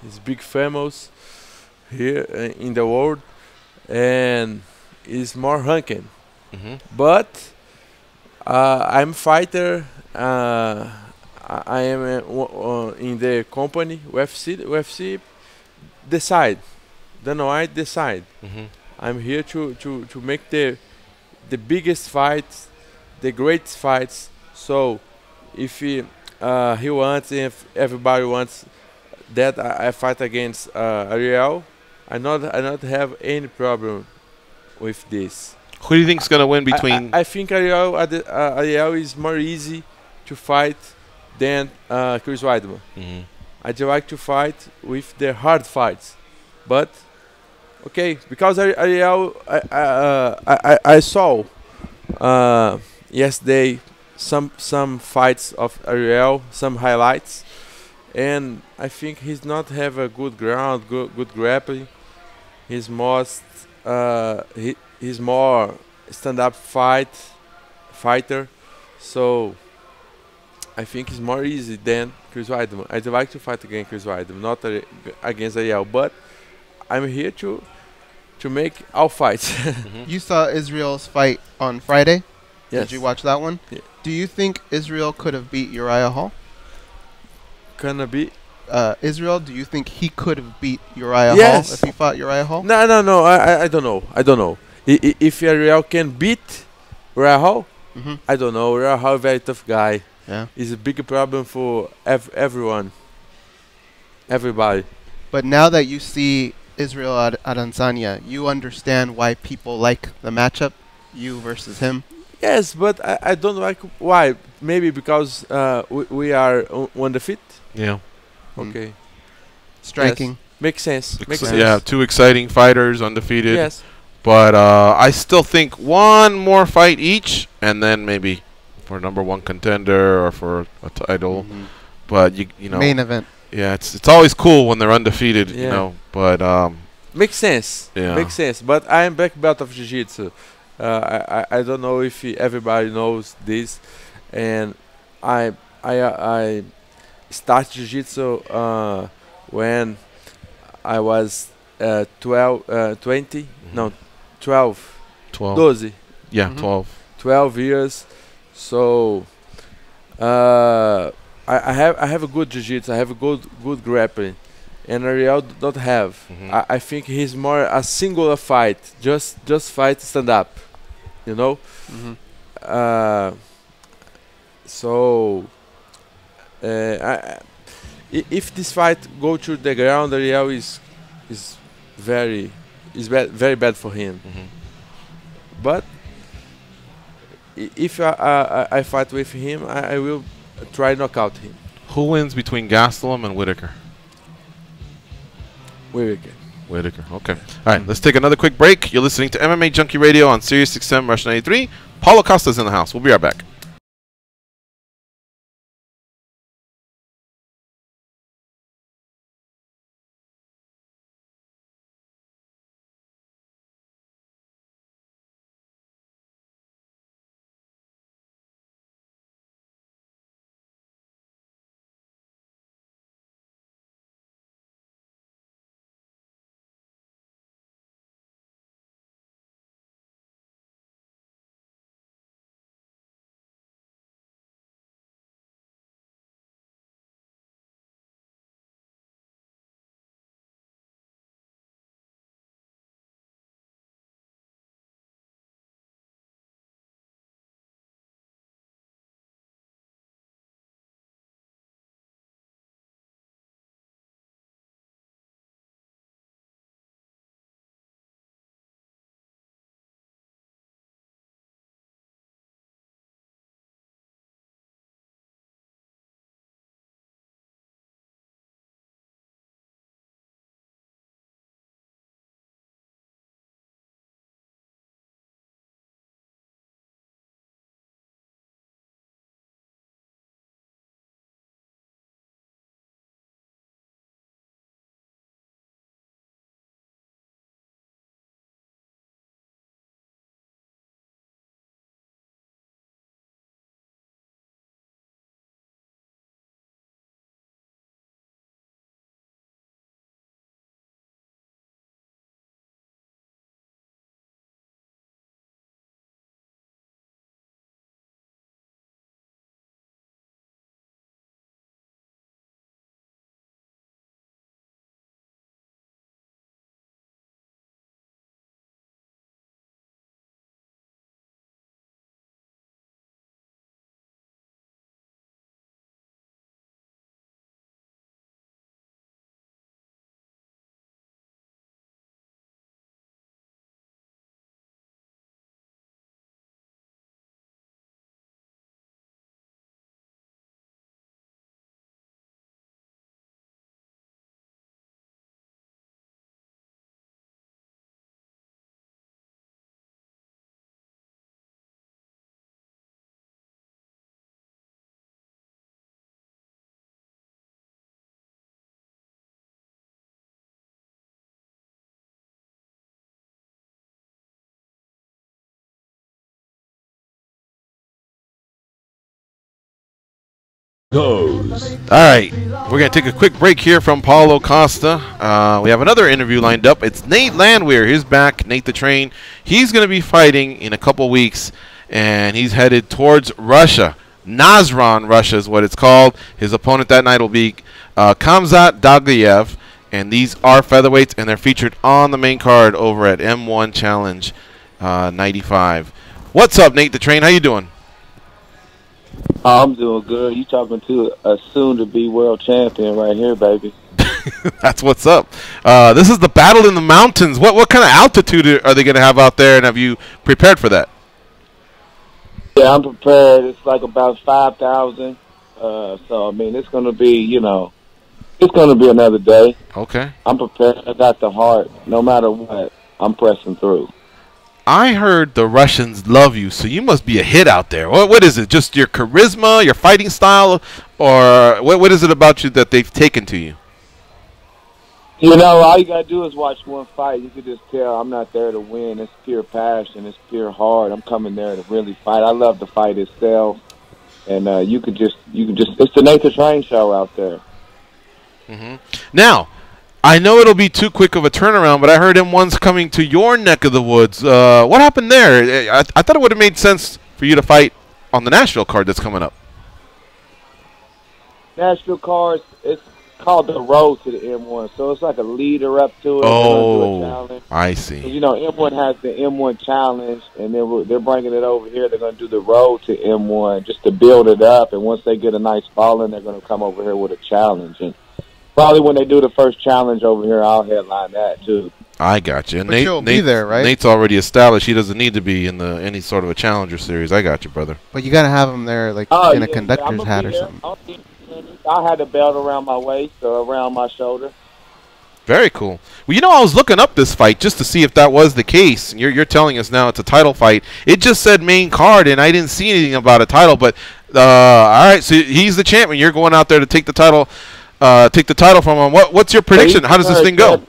He's big famous here in the world, and is more ranking. But I'm fighter. I am in the company UFC decide. Then I decide. I'm here to make the biggest fights, the greatest fights. So if he wants, if everybody wants that I fight against Ariel, I not have any problem with this. Who do you think is going to win between... I think Ariel is more easy to fight than Chris Weidman. I'd like to fight with the hard fights. But, okay, because Ariel, I saw yesterday some fights of Ariel, some highlights, and I think he's not have a good ground, good grappling. He's he's more stand-up fighter, so I think it's more easy than Chris Weidman. I'd like to fight against Chris Weidman, not against Ariel, but I'm here to make all fights. You saw Israel's fight on Friday? Yes. Did you watch that one? Yeah. Do you think Israel could have beat Uriah Hall? Gonna be Israel, do you think he could have beat Uriah Yes. Hall if he fought Uriah Hall? No. I don't know. If Ariel can beat Rahal, Mm-hmm. I don't know. Rahal, very tough guy. Yeah. Is a big problem for everyone, everybody. But now that you see Israel Adesanya, you understand why people like the matchup, you versus him. Yes, but I don't like why. Maybe because we are undefeated. Yeah. Okay. Striking. Yes. Makes sense. Makes sense. Yeah, two exciting fighters, undefeated. Yes. But I still think one more fight each, and then maybe for #1 contender or for a title. Mhm. But you know, Main event. yeah, it's always cool when they're undefeated. You Yeah. know, but Makes sense. Yeah. Makes sense. But I am black belt of jiu-jitsu. I don't know if everybody knows this, and I started jiu-jitsu when I was 20, no, 12, 12. 12. Yeah, Mhm. 12. 12 years. So I have a good jiu-jitsu. I have a good grappling, and Ariel don't have. Mhm. I think he's more a singular fight, just fight, stand up, you know. Mm-hmm. So if this fight go to the ground, Ariel is very very bad for him. Mhm. But if I fight with him, I will try knockout him. Who wins between Gastelum and Whitaker? Whitaker. Okay. All right, let's take another quick break. You're listening to MMA Junkie Radio on Sirius XM Rush 93. Paulo Costa's in the house. We'll be right back. Goes. All right, we're going to take a quick break here from Paulo Costa. We have another interview lined up. It's Nate Landwehr. He's back, Nate the Train. He's going to be fighting in a couple weeks, and he's headed towards Russia. Nazran, Russia is what it's called. His opponent that night will be Kamzat Dagliev, and these are featherweights, and they're featured on the main card over at M1 Challenge. 95. What's up, Nate the Train? How you doing? I'm doing good. You talking to a soon-to-be world champion right here, baby. That's what's up. This is the battle in the mountains. What kind of altitude are they going to have out there, and have you prepared for that? Yeah, I'm prepared. It's like about 5,000. So, I mean, it's going to be, you know, it's going to be another day. Okay. I'm prepared. I got the heart. No matter what, I'm pressing through. I heard the Russians love you, so you must be a hit out there. What is it? Just your charisma, your fighting style, or what is it about you that they've taken to you? You know, all you got to do is watch one fight. You can just tell I'm not there to win. It's pure passion. It's pure heart. I'm coming there to really fight. I love the fight itself. And you could just, it's the Nate the Train show out there. Mm-hmm. Now, I know it'll be too quick of a turnaround, but I heard M1's coming to your neck of the woods. What happened there? I thought it would have made sense for you to fight on the Nashville card that's coming up. Nashville card, it's called the Road to the M1, so it's like a leader up to it. Oh, I see. You know, M1 has the M1 challenge, and they're bringing it over here. They're going to do the Road to M1 just to build it up, and once they get a nice following, they're going to come over here with a challenge. And probably when they do the first challenge over here, I'll headline that too. I got you. But you'll be there, right? Nate's already established. He doesn't need to be in any sort of a challenger series. I got you, brother. But you got to have him there, like in a conductor's hat or something. I had a belt around my waist or around my shoulder. Very cool. Well, you know, I was looking up this fight just to see if that was the case. You're telling us now it's a title fight. It just said main card, and I didn't see anything about a title. But all right, so he's the champion. You're going out there to take the title. Take the title from him. What's your prediction? How does this thing go?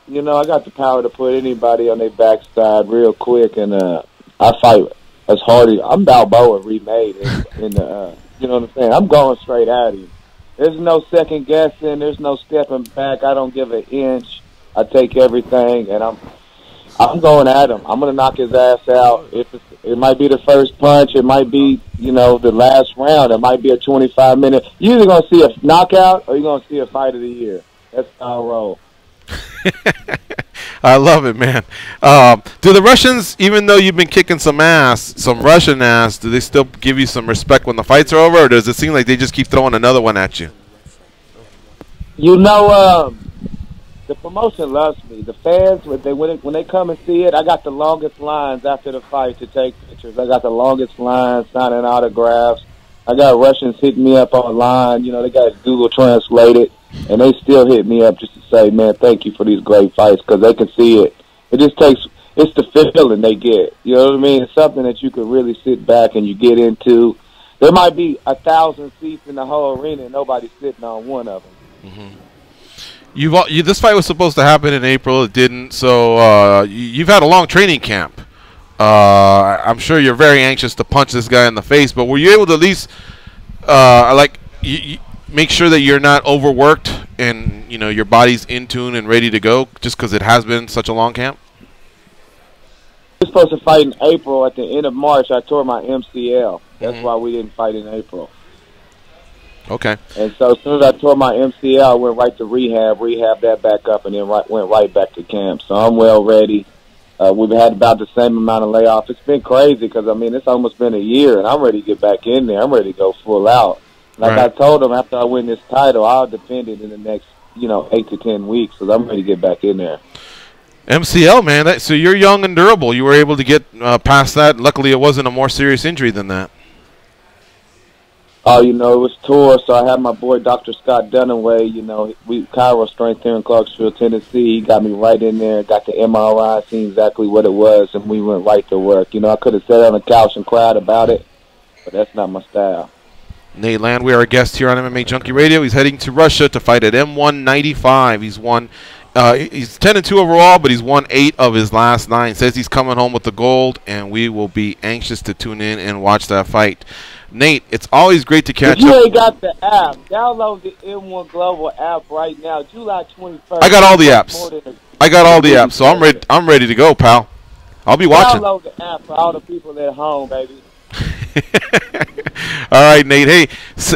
You know, I got the power to put anybody on their backside real quick, and I fight as hard as I'm Balboa remade in the. You know what I'm saying? I'm going straight at him. There's no second guessing. There's no stepping back. I don't give an inch. I take everything, and I'm going at him. I'm going to knock his ass out. It might be the first punch. It might be, you know, the last round. It might be a 25-minute. You're either going to see a knockout or you're going to see a fight of the year. That's how I roll. I love it, man. Do the Russians, even though you've been kicking some ass, some Russian ass, do they still give you some respect when the fights are over, or does it seem like they just keep throwing another one at you? You know, the promotion loves me. The fans, when they come and see it, I got the longest lines after the fight to take pictures. I got the longest lines signing autographs. I got Russians hitting me up online. You know, they got Google Translated, and they still hit me up just to say, man, thank you for these great fights, because they can see it. It just takes, it's the feeling they get. You know what I mean? It's something that you could really sit back and you get into. There might be 1,000 seats in the whole arena, and nobody's sitting on one of them. Mm-hmm. This fight was supposed to happen in April. It didn't. So you've had a long training camp. I'm sure you're very anxious to punch this guy in the face, but were you able to at least make sure that you're not overworked and you know your body's in tune and ready to go, just because it has been such a long camp? We were supposed to fight in April. At the end of March, I tore my MCL. That's why we didn't fight in April. Okay. And so as soon as I tore my MCL, I went right to rehab that back up, and then went right back to camp. So I'm well ready. We've had about the same amount of layoff. It's been crazy because, I mean, it's almost been a year, and I'm ready to get back in there. I'm ready to go full out. Like I told them, after I win this title, I'll defend it in the next, 8 to 10 weeks, because I'm ready to get back in there. MCL, man. So you're young and durable. You were able to get past that. Luckily, it wasn't a more serious injury than that. Oh, it was tour, so I had my boy Dr. Scott Dunaway, we Cairo Strength here in Clarksville, Tennessee. He got me right in there, got the MRI, seen exactly what it was, and we went right to work. I could have sat on the couch and cried about it, but that's not my style. Nate Landwehr, our guest here on MMA Junkie Radio. He's heading to Russia to fight at M195. He's won. He's 10-2 overall, but he's won 8 of his last 9. Says he's coming home with the gold, and we will be anxious to tune in and watch that fight. Nate, it's always great to catch up. You ain't got the app. Download the M1 Global app right now. July 21st. I got all the apps. So I'm ready to go, pal. I'll be watching. Download the app for all the people at home, baby. All right, Nate. Hey,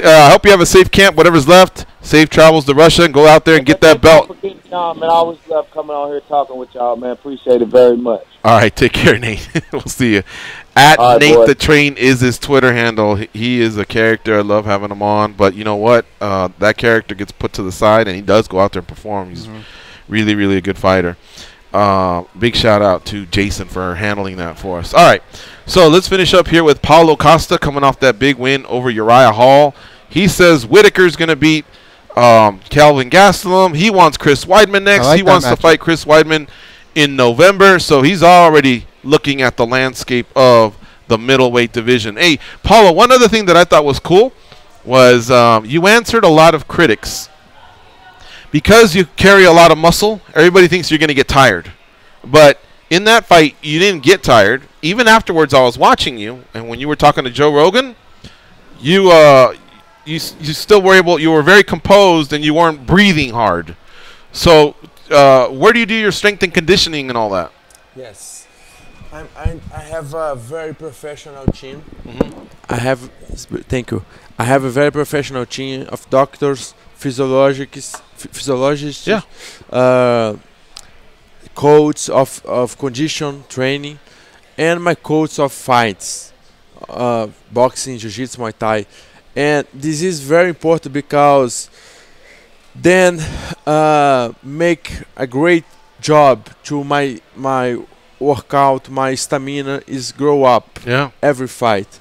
I hope you have a safe camp, whatever's left. Safe travels to Russia, and go out there and get that belt. Don't forget, y'all, man. I always love coming on here talking with y'all, man. Appreciate it very much. All right, take care, Nate. We'll see you. At All right, Nate boy. the Train is his Twitter handle. He is a character. I love having him on. But you know what? That character gets put to the side, and he does go out there and perform. He's really, really a good fighter. Big shout out to Jason for handling that for us. All right, so let's finish up here with Paulo Costa coming off that big win over Uriah Hall. He says Whitaker's going to beat Calvin Gastelum. He wants Chris Weidman next. He wants to fight Chris Weidman in November, so he's already looking at the landscape of the middleweight division. Hey, Paulo, one other thing that I thought was cool was you answered a lot of critics. Because you carry a lot of muscle, everybody thinks you're going to get tired. But in that fight, you didn't get tired. Even afterwards, I was watching you, and when you were talking to Joe Rogan, you still were able. You were very composed, and you weren't breathing hard. So, where do you do your strength and conditioning and all that? Yes, I have a very professional team. Thank you. I have a very professional team of doctors, physiologists, coach of condition training, and my coach of fights, boxing, jiu-jitsu, Muay Thai. And this is very important because then make a great job to my workout, my stamina is grow up every fight.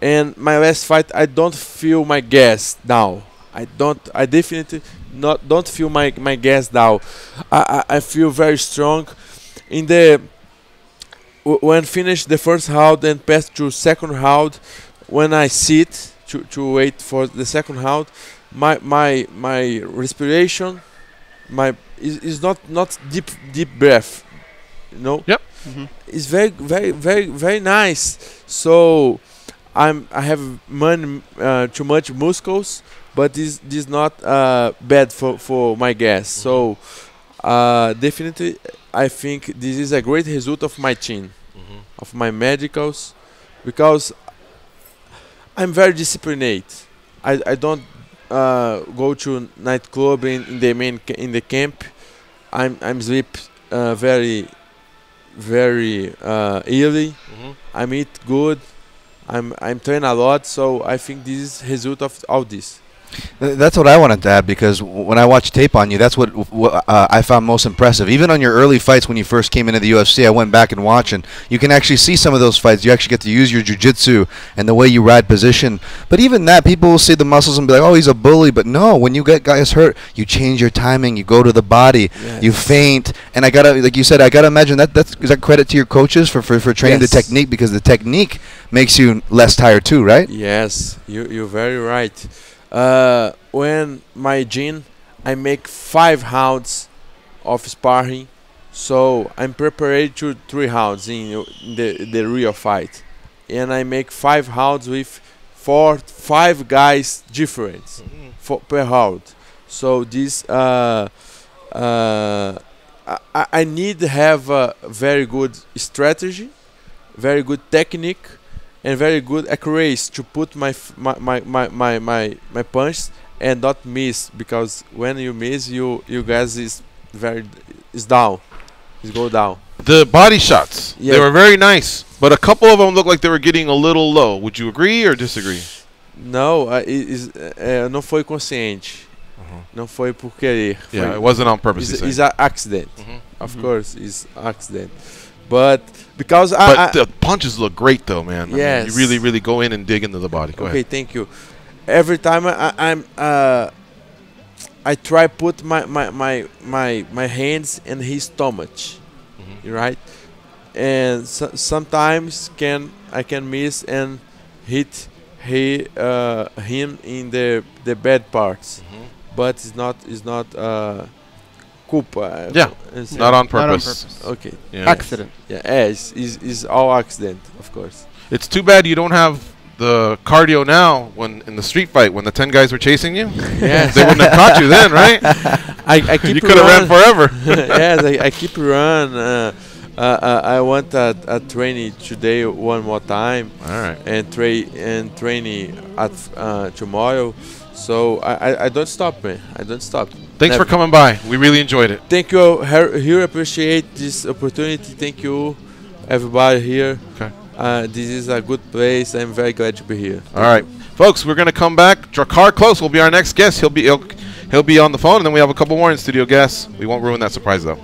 And my last fight, I don't feel my gas now. I definitely don't feel my gas down. I feel very strong. When finish the first round and pass to second round, when I sit to wait for the second round, my respiration, is not deep breath, you know. Yep. It's very nice. So I have too much muscles, but this not bad for my gas. So definitely, I think this is a great result of my team, of my medicals, because I'm very disciplined. I don't go to nightclub in the camp. I'm sleep very early. I eat good. I'm train a lot, so I think this is result of all this. That's what I wanted to add, because when I watched tape on you, that's what I found most impressive. Even on your early fights when you first came into the UFC, I went back and watched, and you can actually see some of those fights. You actually get to use your jiu-jitsu and the way you ride position. But even that, people will see the muscles and be like, oh, he's a bully. But no, when you get guys hurt, you change your timing, you go to the body, you feint. And I gotta, like you said, I gotta imagine is that credit to your coaches for training the technique, because the technique makes you less tired too, right? Yes, you're very right. When my gym, I make 5 rounds of sparring, so I'm prepared to 3 rounds in the real fight, and I make 5 rounds with 5 guys different per round. So this I need to have a very good strategy, very good technique, and very good accuracy to put my punch and not miss, because when you miss, you guys is down, go down. The body shots, they were very nice, but a couple of them looked like they were getting a little low. Would you agree or disagree? Não, não foi consciente. Não foi por querer. Yeah, it wasn't on purpose. It's an accident. Of course, it's accident. But because the punches look great though, man. Yes. I mean, you really go in and dig into the body. Go ahead. Thank you. Every time I try put my hands in his stomach, right? And sometimes I can miss and hit him in the bad parts, but it's not culpa. Not on purpose. Okay. Yeah. Accident. Yeah, it's all accident, of course. It's too bad you don't have the cardio now when in the street fight when the 10 guys were chasing you. Yes. They wouldn't have caught you then, right? I keep you could have ran forever. Yes, I keep run. I want a training today one more time. All right. And training at tomorrow. So I don't stop, man. I don't stop. Thanks for coming by. We really enjoyed it. Thank you here. Appreciate this opportunity. Thank you, everybody here. Okay. This is a good place. I'm very glad to be here. All right, folks, we're gonna come back. Drakkar Klose will be our next guest. He'll be on the phone, and then we have a couple more in studio guests. We won't ruin that surprise though.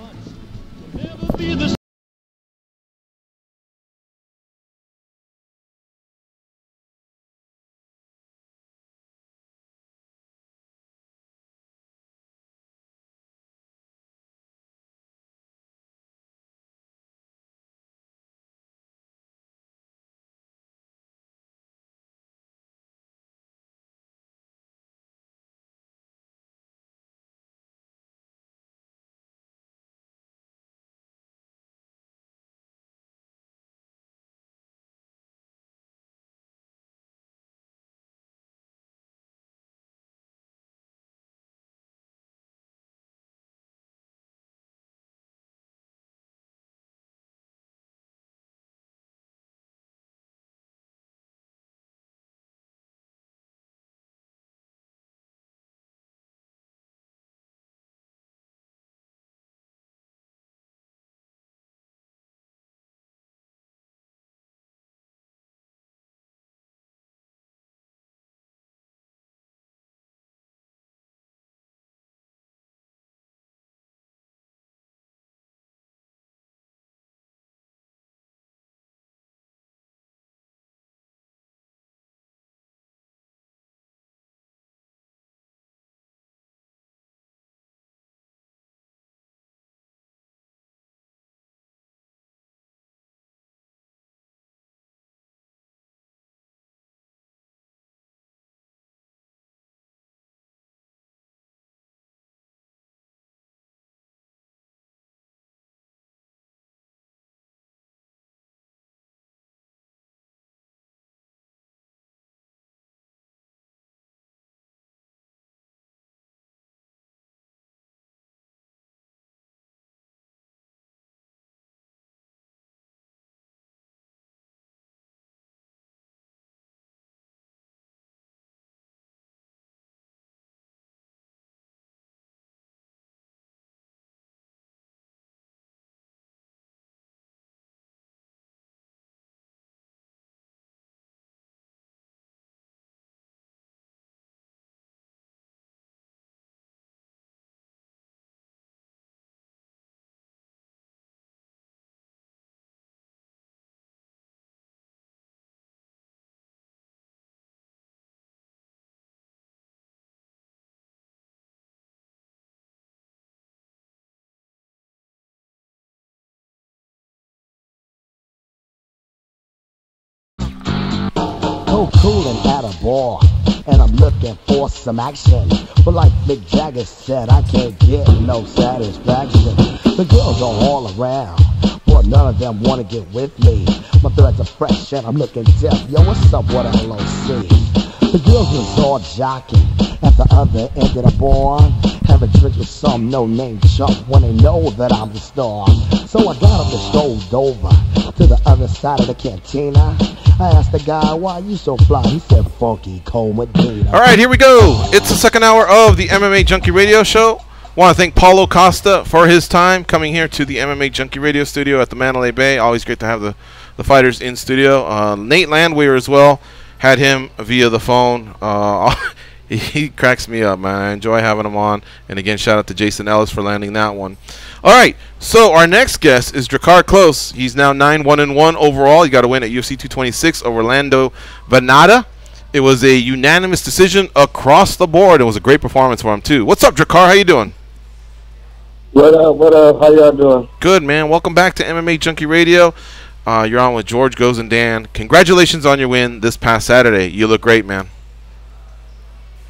Cool and at a bar, and I'm looking for some action. But like Mick Jagger said, I can't get no satisfaction. The girls are all around, but none of them wanna get with me. My threads are fresh and I'm looking deaf. Yo, what's up, what LOC? The girls was all jocking at the other end of the bar, having drinks with some no-name chump when they know that I'm the star. So I got up and strolled over to the other side of the cantina. I asked the guy, why you so fly? He said, funky cold Medina. All right, here we go. It's the second hour of the MMA Junkie Radio Show. Want to thank Paulo Costa for his time coming here to the MMA Junkie Radio Studio at the Mandalay Bay. Always great to have the fighters in studio. Nate Landwehr as well. Had him via the phone. He cracks me up, man. I enjoy having him on. And again, shout out to Jason Ellis for landing that one. All right, so our next guest is Drakkar Klose. He's now 9-1-1 overall. He got a win at UFC 226 over Landwehr. It was a unanimous decision across the board. It was a great performance for him, too. What's up, Drakkar? How you doing? What up, what up? How y'all doing? Good, man. Welcome back to MMA Junkie Radio. You're on with George, Goes, and Dan. Congratulations on your win this past Saturday. You look great, man.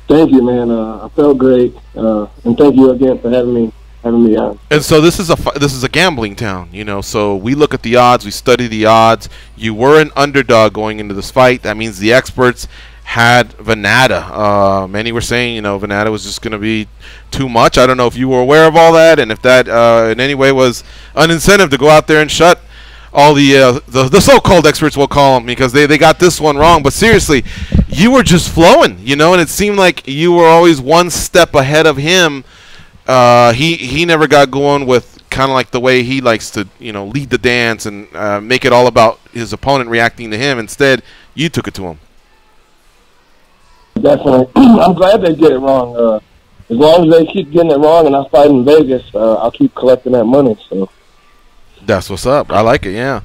Thank you, man. I felt great, and thank you again for having me on. And so this is a gambling town, you know. So we look at the odds, we study the odds. You were an underdog going into this fight. That means the experts had Vannata. Many were saying, you know, Vannata was just going to be too much. I don't know if you were aware of all that, and if that in any way was an incentive to go out there and shut all the so-called experts, we'll call them, because they got this one wrong. But seriously, you were just flowing, and it seemed like you were always one step ahead of him. He never got going with kind of like the way he likes to, lead the dance and make it all about his opponent reacting to him. Instead, you took it to him. Definitely. I'm glad they get it wrong. As long as they keep getting it wrong and I fight in Vegas, I'll keep collecting that money. So that's what's up. I like it, yeah.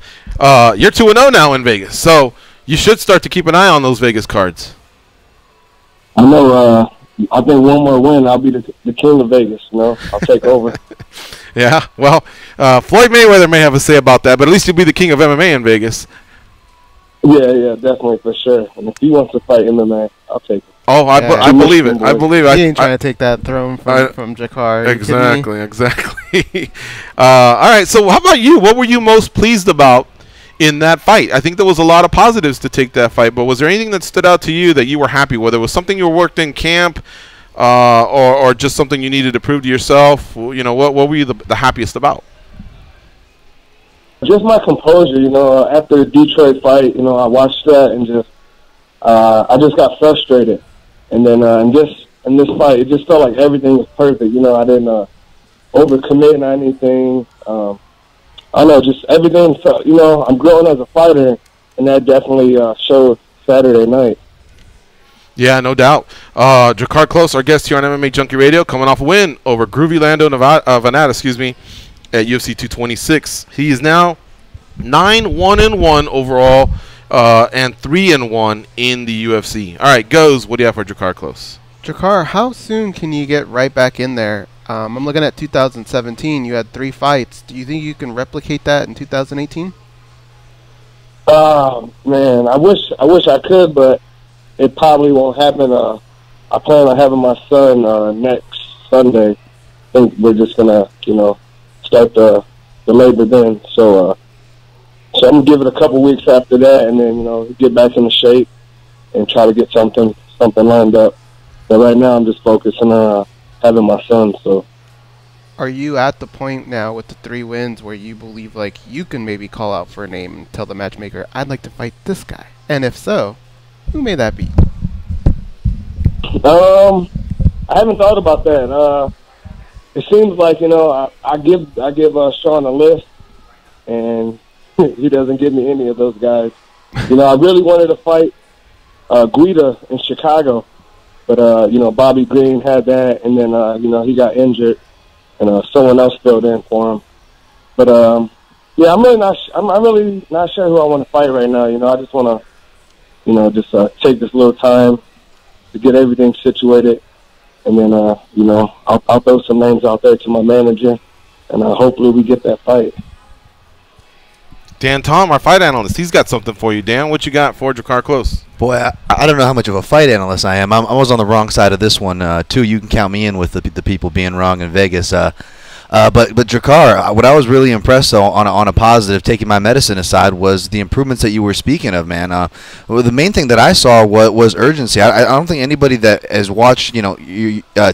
You're 2-0 now in Vegas, so you should start to keep an eye on those Vegas cards. I know. I think one more win, I'll be the king of Vegas. I'll take over. Yeah, well, Floyd Mayweather may have a say about that, but at least you'll be the king of MMA in Vegas. Yeah, definitely, for sure. And if he wants to fight MMA, I'll take it. Oh, I believe it. I believe it. He ain't trying to take that throne from Drakkar. Exactly. All right, so how about you? What were you most pleased about in that fight? I think there was a lot of positives to take that fight, but was there anything that stood out to you that you were happy with? Whether it was something you worked in camp or just something you needed to prove to yourself? What were you the happiest about? Just my composure, after the Detroit fight, I watched that and I just got frustrated. And then in this fight, it just felt like everything was perfect. I didn't overcommit or anything. I don't know, just everything felt, I'm growing as a fighter, and that definitely showed Saturday night. Yeah, no doubt. Drakkar Klose, our guest here on MMA Junkie Radio, coming off a win over Groovy Lando Venata, at UFC 226. He is now 9-1-1 overall, and 3-1 in the UFC. All right, what do you have for Drakkar Klose? Drakkar, how soon can you get right back in there? I'm looking at 2017. You had 3 fights. Do you think you can replicate that in 2018? Man, I wish I could, but it probably won't happen. I plan on having my son next Sunday. I think we're just gonna, start the labor then. So I'm gonna give it a couple weeks after that, and then get back into shape and try to get something lined up. But right now, I'm just focusing on having my son. So, are you at the point now with the 3 wins where you believe like you can maybe call out for a name and tell the matchmaker, "I'd like to fight this guy"? And if so, who may that be? I haven't thought about that. It seems like I give Sean a list, and he doesn't give me any of those guys. I really wanted to fight Guida in Chicago, but Bobby Green had that, and then he got injured, and someone else filled in for him. But yeah, I'm really not sure who I want to fight right now. I just want to take this little time to get everything situated, and then I'll throw some names out there to my manager, and hopefully we get that fight. Dan Tom, our fight analyst, he's got something for you. Dan, what you got for Drakkar Klose? Boy, I don't know how much of a fight analyst I am. I was on the wrong side of this one, too. You can count me in with the people being wrong in Vegas. But Drakkar, what I was really impressed, though, on a positive, taking my medicine aside, was the improvements that you were speaking of, man. Well, the main thing that I saw was urgency. I don't think anybody that has watched,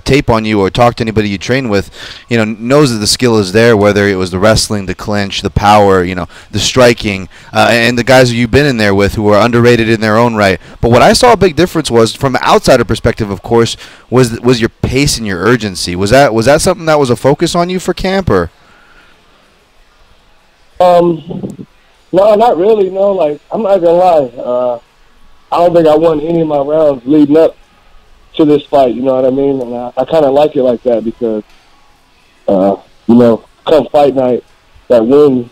tape on you or talked to anybody you train with, knows that the skill is there, whether it was the wrestling, the clinch, the power, the striking, and the guys you've been in there with who are underrated in their own right. But what I saw a big difference was, from an outsider perspective, of course, was your pace and your urgency. Was that something that was a focus on you for camp, or? No, not really. No, I'm not gonna lie. I don't think I won any of my rounds leading up to this fight. You know what I mean? And I kind of like it like that because, come fight night, that win,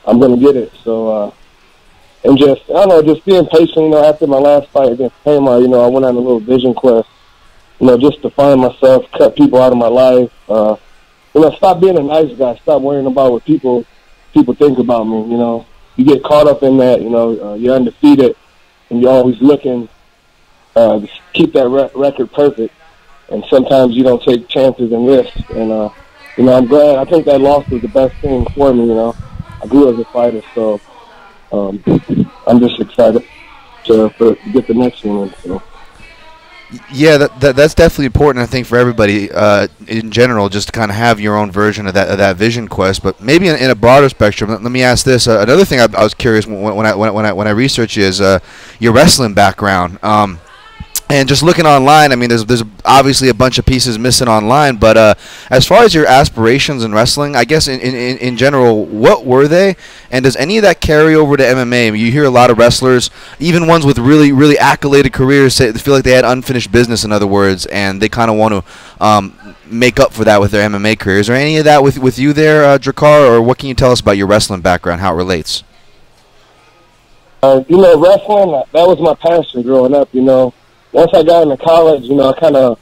I'm gonna get it. So, and just I don't know, just being patient. After my last fight against Tamar, I went on a little vision quest. Just to find myself, cut people out of my life. Stop being a nice guy. Stop worrying about what people think about me. You get caught up in that. You're undefeated, and you're always looking to keep that record perfect. And sometimes you don't take chances and risks. And I'm glad. I think that loss was the best thing for me. I grew as a fighter, so I'm just excited to get the next one. So. Yeah, that's definitely important, I think, for everybody in general, just to kind of have your own version of that vision quest. But maybe in a broader spectrum, let me ask this. Another thing I was curious when I researched is your wrestling background. And just looking online, I mean, there's obviously a bunch of pieces missing online. But as far as your aspirations in wrestling, I guess in general, what were they? And does any of that carry over to MMA? You hear a lot of wrestlers, even ones with really, really accoladed careers, say they feel like they had unfinished business, in other words, and they kind of want to make up for that with their MMA careers. Is there any of that with you there, Drakkar, or what can you tell us about your wrestling background, how it relates? Wrestling, that was my passion growing up, Once I got into college, I kind of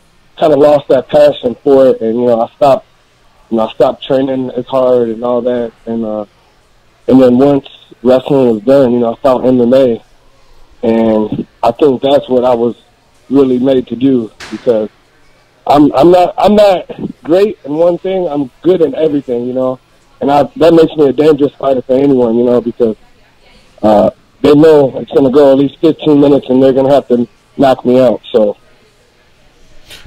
lost that passion for it, and I stopped training as hard and all that, and then once wrestling was done, I found MMA, and I think that's what I was really made to do, because I'm not great in one thing, I'm good in everything, and that makes me a dangerous fighter for anyone, because they know it's going to go at least 15 minutes, and they're going to have to knock me out. So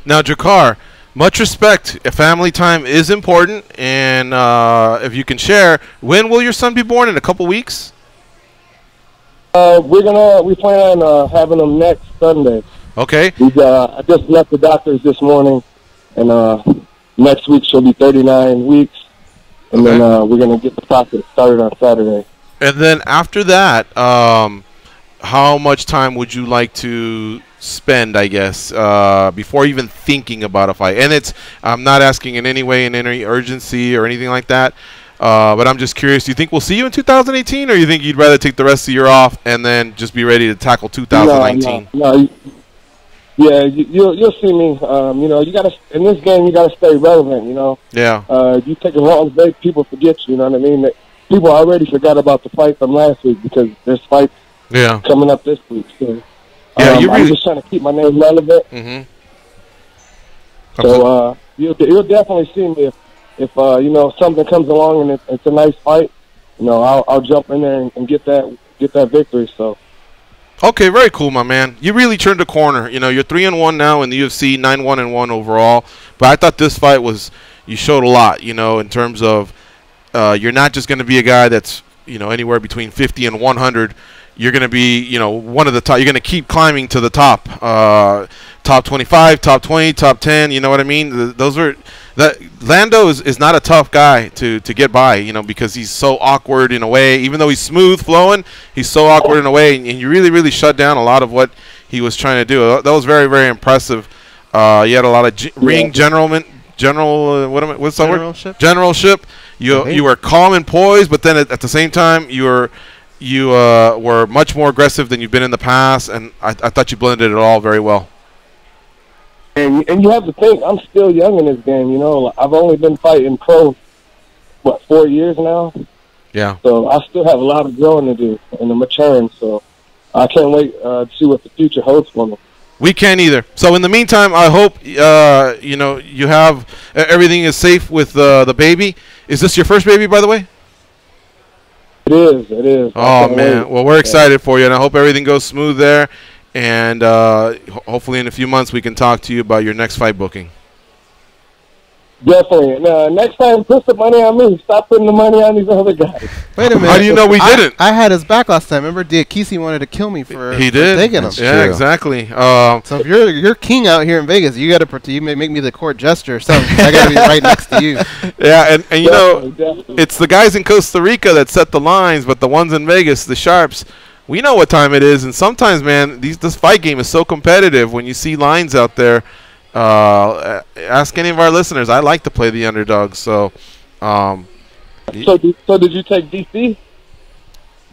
now, Drakkar, much respect. Family time is important, and if you can share, when will your son be born? In a couple weeks? We plan on having him next Sunday. Okay. I just left the doctors this morning, and next week she'll be 39 weeks, and then we're gonna get the process started on Saturday. And then after that, how much time would you like to spend, I guess, before even thinking about a fight? And I'm not asking in any way in any urgency or anything like that, but I'm just curious, do you think we'll see you in 2018, or you think you'd rather take the rest of the year off and then just be ready to tackle 2019? No. Yeah, you'll see me. You gotta, in this game, you gotta stay relevant, Yeah. You take a long break, people forget you, you know what I mean? People already forgot about the fight from last week because there's fights coming up this week. So, I'm just trying to keep my name relevant. Mm-hmm. So you'll definitely see me if something comes along and it's a nice fight. I'll jump in there and get that victory. So. Okay, very cool, my man. You really turned a corner. You're 3-1 now in the UFC, 9-1-1 overall. But I thought this fight you showed a lot. In terms of you're not just going to be a guy that's anywhere between 50 and 100. You're going to be, one of the top. You're going to keep climbing to the top, top 25, top 20, top 10. You know what I mean? Lando is not a tough guy to get by, because he's so awkward in a way. Even though he's smooth flowing, he's so awkward in a way, and you really, really shut down a lot of what he was trying to do. That was very, very impressive. You had a lot of ring generalship. You were calm and poised, but then at the same time you were much more aggressive than you've been in the past, and I thought you blended it all very well. And you have to think, I'm still young in this game, I've only been fighting pro, 4 years now? Yeah. So I still have a lot of growing to do and I'm maturing, so I can't wait to see what the future holds for me. We can't either. So in the meantime, I hope you have everything is safe with the baby. Is this your first baby, by the way? It is. Oh man, well we're excited for you, and I hope everything goes smooth there. And hopefully in a few months we can talk to you about your next fight booking. Definitely. Next time, put the money on me. Stop putting the money on these other guys. Wait a minute. How do you know we didn't? I had his back last time. Remember, Diakisi wanted to kill me for taking him. Yeah, exactly. So if you're king out here in Vegas, you got to you may make me the court jester or something. I got to be right next to you. Yeah, and definitely. It's the guys in Costa Rica that set the lines, but the ones in Vegas, the sharps, we know what time it is. And sometimes, man, this fight game is so competitive when you see lines out there. Ask any of our listeners. I like to play the underdogs. So, so did you take DC?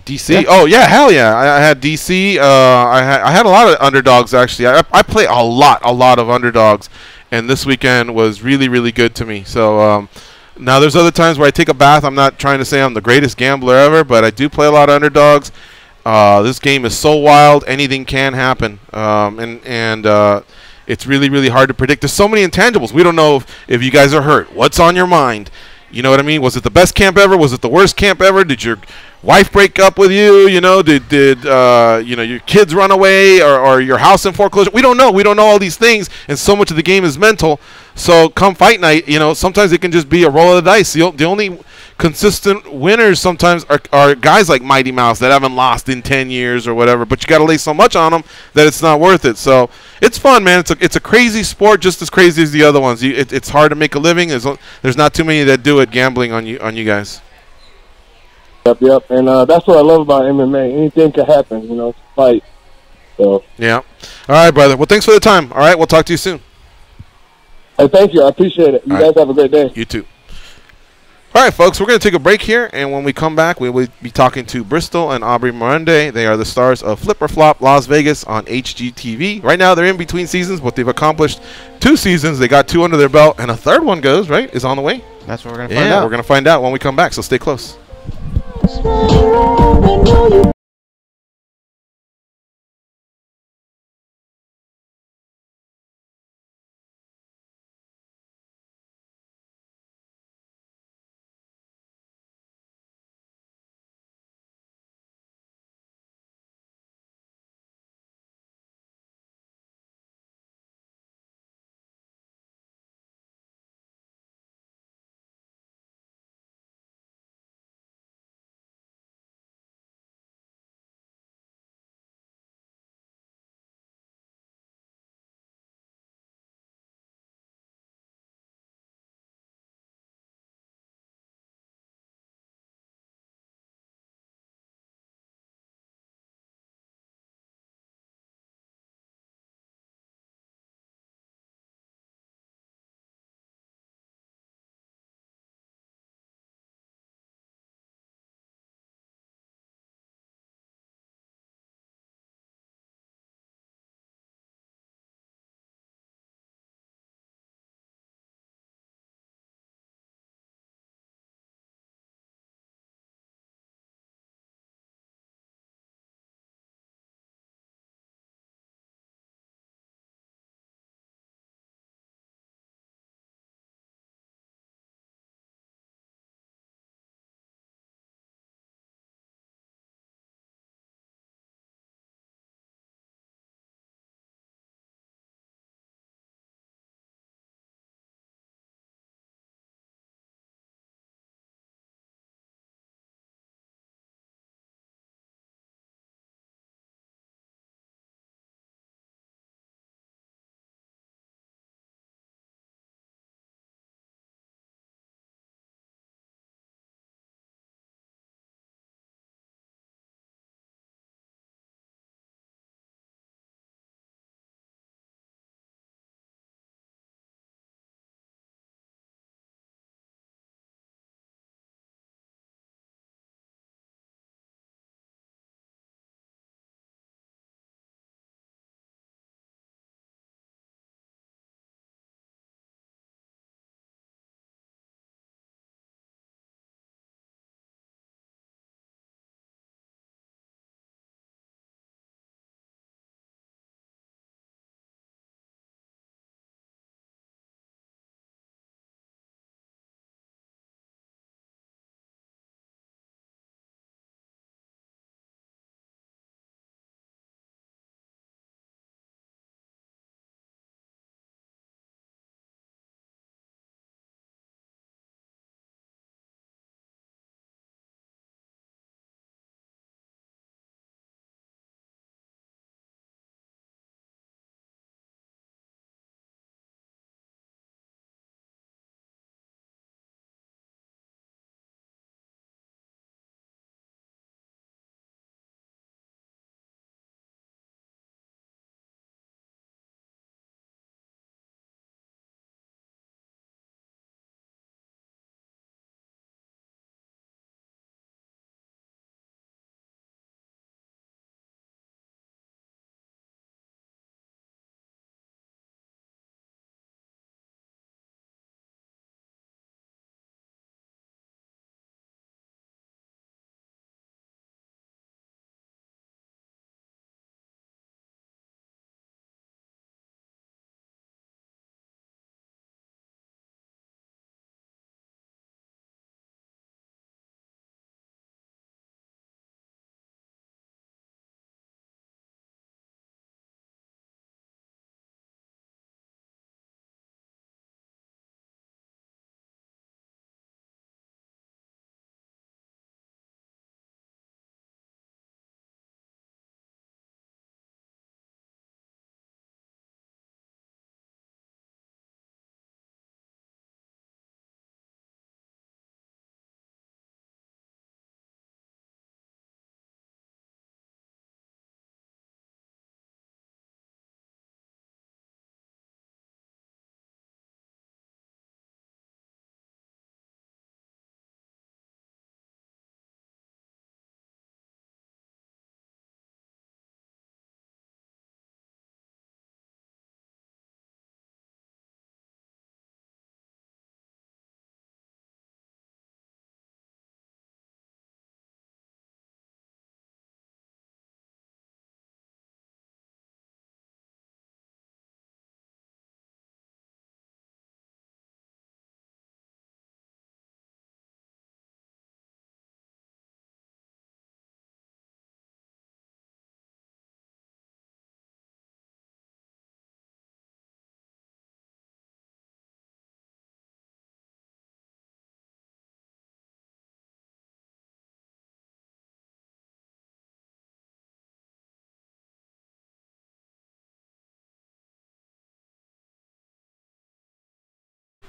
DC? Yeah. Oh yeah, hell yeah! I had DC. I had a lot of underdogs actually. I play a lot of underdogs, and this weekend was really, really good to me. So now there's other times where I take a bath. I'm not trying to say I'm the greatest gambler ever, but I do play a lot of underdogs. This game is so wild; anything can happen, and it's really, really hard to predict. There's so many intangibles. We don't know if you guys are hurt. What's on your mind? You know what I mean? Was it the best camp ever? Was it the worst camp ever? Did your wife break up with you? You know, did you know, your kids run away, or your house in foreclosure? We don't know. We don't know all these things, and so much of the game is mental. So come fight night, you know, sometimes it can just be a roll of the dice. The only consistent winners sometimes are guys like Mighty Mouse that haven't lost in 10 years or whatever, but you got to lay so much on them that it's not worth it. So it's fun, man. It's a crazy sport, just as crazy as the other ones. It's hard to make a living. There's not too many that do it, gambling on you guys. Yep. And that's what I love about MMA. Anything can happen, you know, it's a fight. So. Yeah. All right, brother. Well, thanks for the time. All right, we'll talk to you soon. Hey, thank you. I appreciate it. You guys have a great day. You too. All right, folks, we're going to take a break here, and when we come back, we will be talking to Bristol and Aubrey Marunde. They are the stars of Flip or Flop Las Vegas on HGTV. Right now, they're in between seasons, but they've accomplished 2 seasons. They got 2 under their belt, and a 3rd one is on the way. That's what we're going to find out. Yeah, we're going to find out when we come back, so stay close.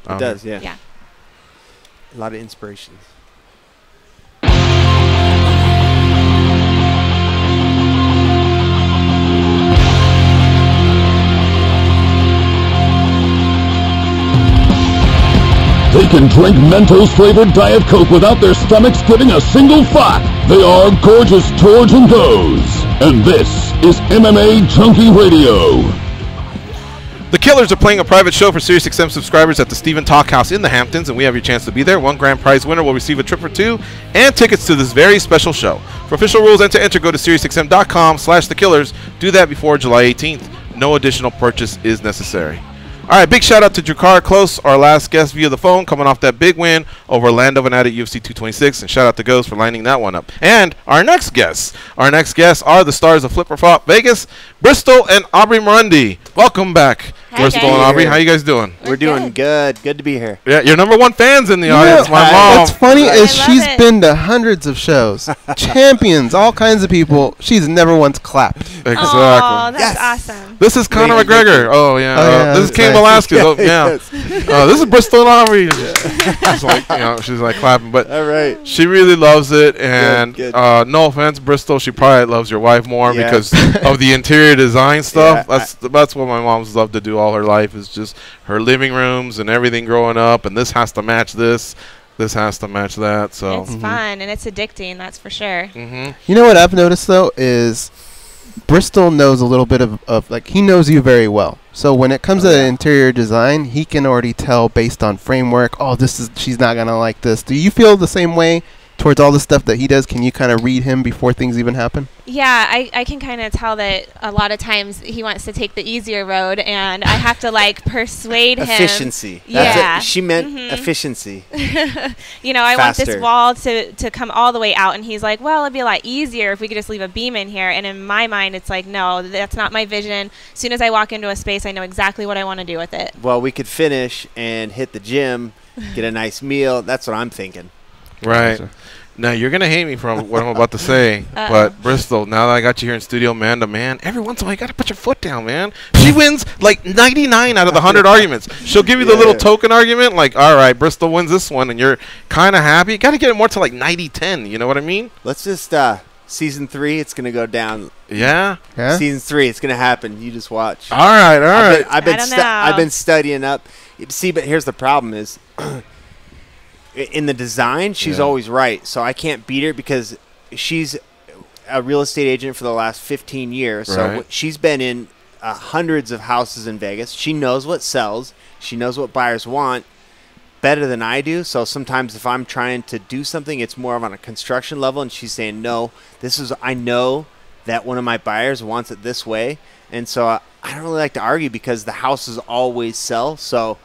It does, yeah. Yeah. A lot of inspiration. They can drink Mentos-flavored Diet Coke without their stomachs giving a single fuck. They are Gorgeous George and Goes. And this is MMA Junkie Radio. The Killers are playing a private show for SiriusXM subscribers at the Stephen Talk House in the Hamptons, and we have your chance to be there. One grand prize winner will receive a trip for two and tickets to this very special show. For official rules and to enter, go to SiriusXM.com/thekillers. Do that before July 18th. No additional purchase is necessary. All right, big shout out to Drakkar Klose, our last guest via the phone, coming off that big win over Landwehr at UFC 226, and shout out to Ghost for lining that one up. And our next guests are the stars of Flip or Flop Vegas, Bristol and Aubrey Marunde. Welcome back, Bristol and Aubrey. How you guys doing? We're doing good. Good to be here. Yeah, your #1 fans in the audience. My mom. What's funny is she's been to hundreds of shows, champions, all kinds of people. She's never once clapped. Exactly. Oh, that's awesome. This is Conor McGregor. Oh yeah. This is Cain Velasquez. Oh yeah. This is Bristol and Aubrey. She's like, she's like clapping, but all right. She really loves it, and good. No offense, Bristol, she probably loves your wife more because of the interior design stuff. That's what my mom's loved to do all her life, is just her living rooms and everything growing up, and this has to match this. This has to match that. So it's fun and it's addicting, that's for sure. You know what I've noticed though is Bristol knows a little bit of like, he knows you very well. So when it comes to interior design, he can already tell based on framework, she's not gonna like this. Do you feel the same way towards all the stuff that he does? Can you kind of read him before things even happen? Yeah, I can kind of tell that a lot of times he wants to take the easier road, and I have to like persuade him. Efficiency. Yeah. She meant efficiency. I want this wall to come all the way out, and he's like, well, it'd be a lot easier if we could just leave a beam in here. And in my mind, it's like, no, that's not my vision. As soon as I walk into a space, I know exactly what I want to do with it. Well, we could finish and hit the gym, get a nice meal. That's what I'm thinking. Right. Now, you're going to hate me for what I'm about to say, but Bristol, now that I got you here in studio man to man, every once in a while you got to put your foot down, man. She wins like 99 out of the 100 arguments. She'll give you the little token argument, like, all right, Bristol wins this one, and you're kind of happy. You got to get it more to like 90-10, you know what I mean? Let's just, season 3, it's going to go down. Yeah? Season 3, it's going to happen. You just watch. All right. I've been studying up. See, but here's the problem is... in the design, she's always right. So I can't beat her because she's a real estate agent for the last 15 years. So she's been in hundreds of houses in Vegas. She knows what sells. She knows what buyers want better than I do. So sometimes if I'm trying to do something, it's more of on a construction level. And she's saying, no, I know that one of my buyers wants it this way. And so I don't really like to argue because the houses always sell. So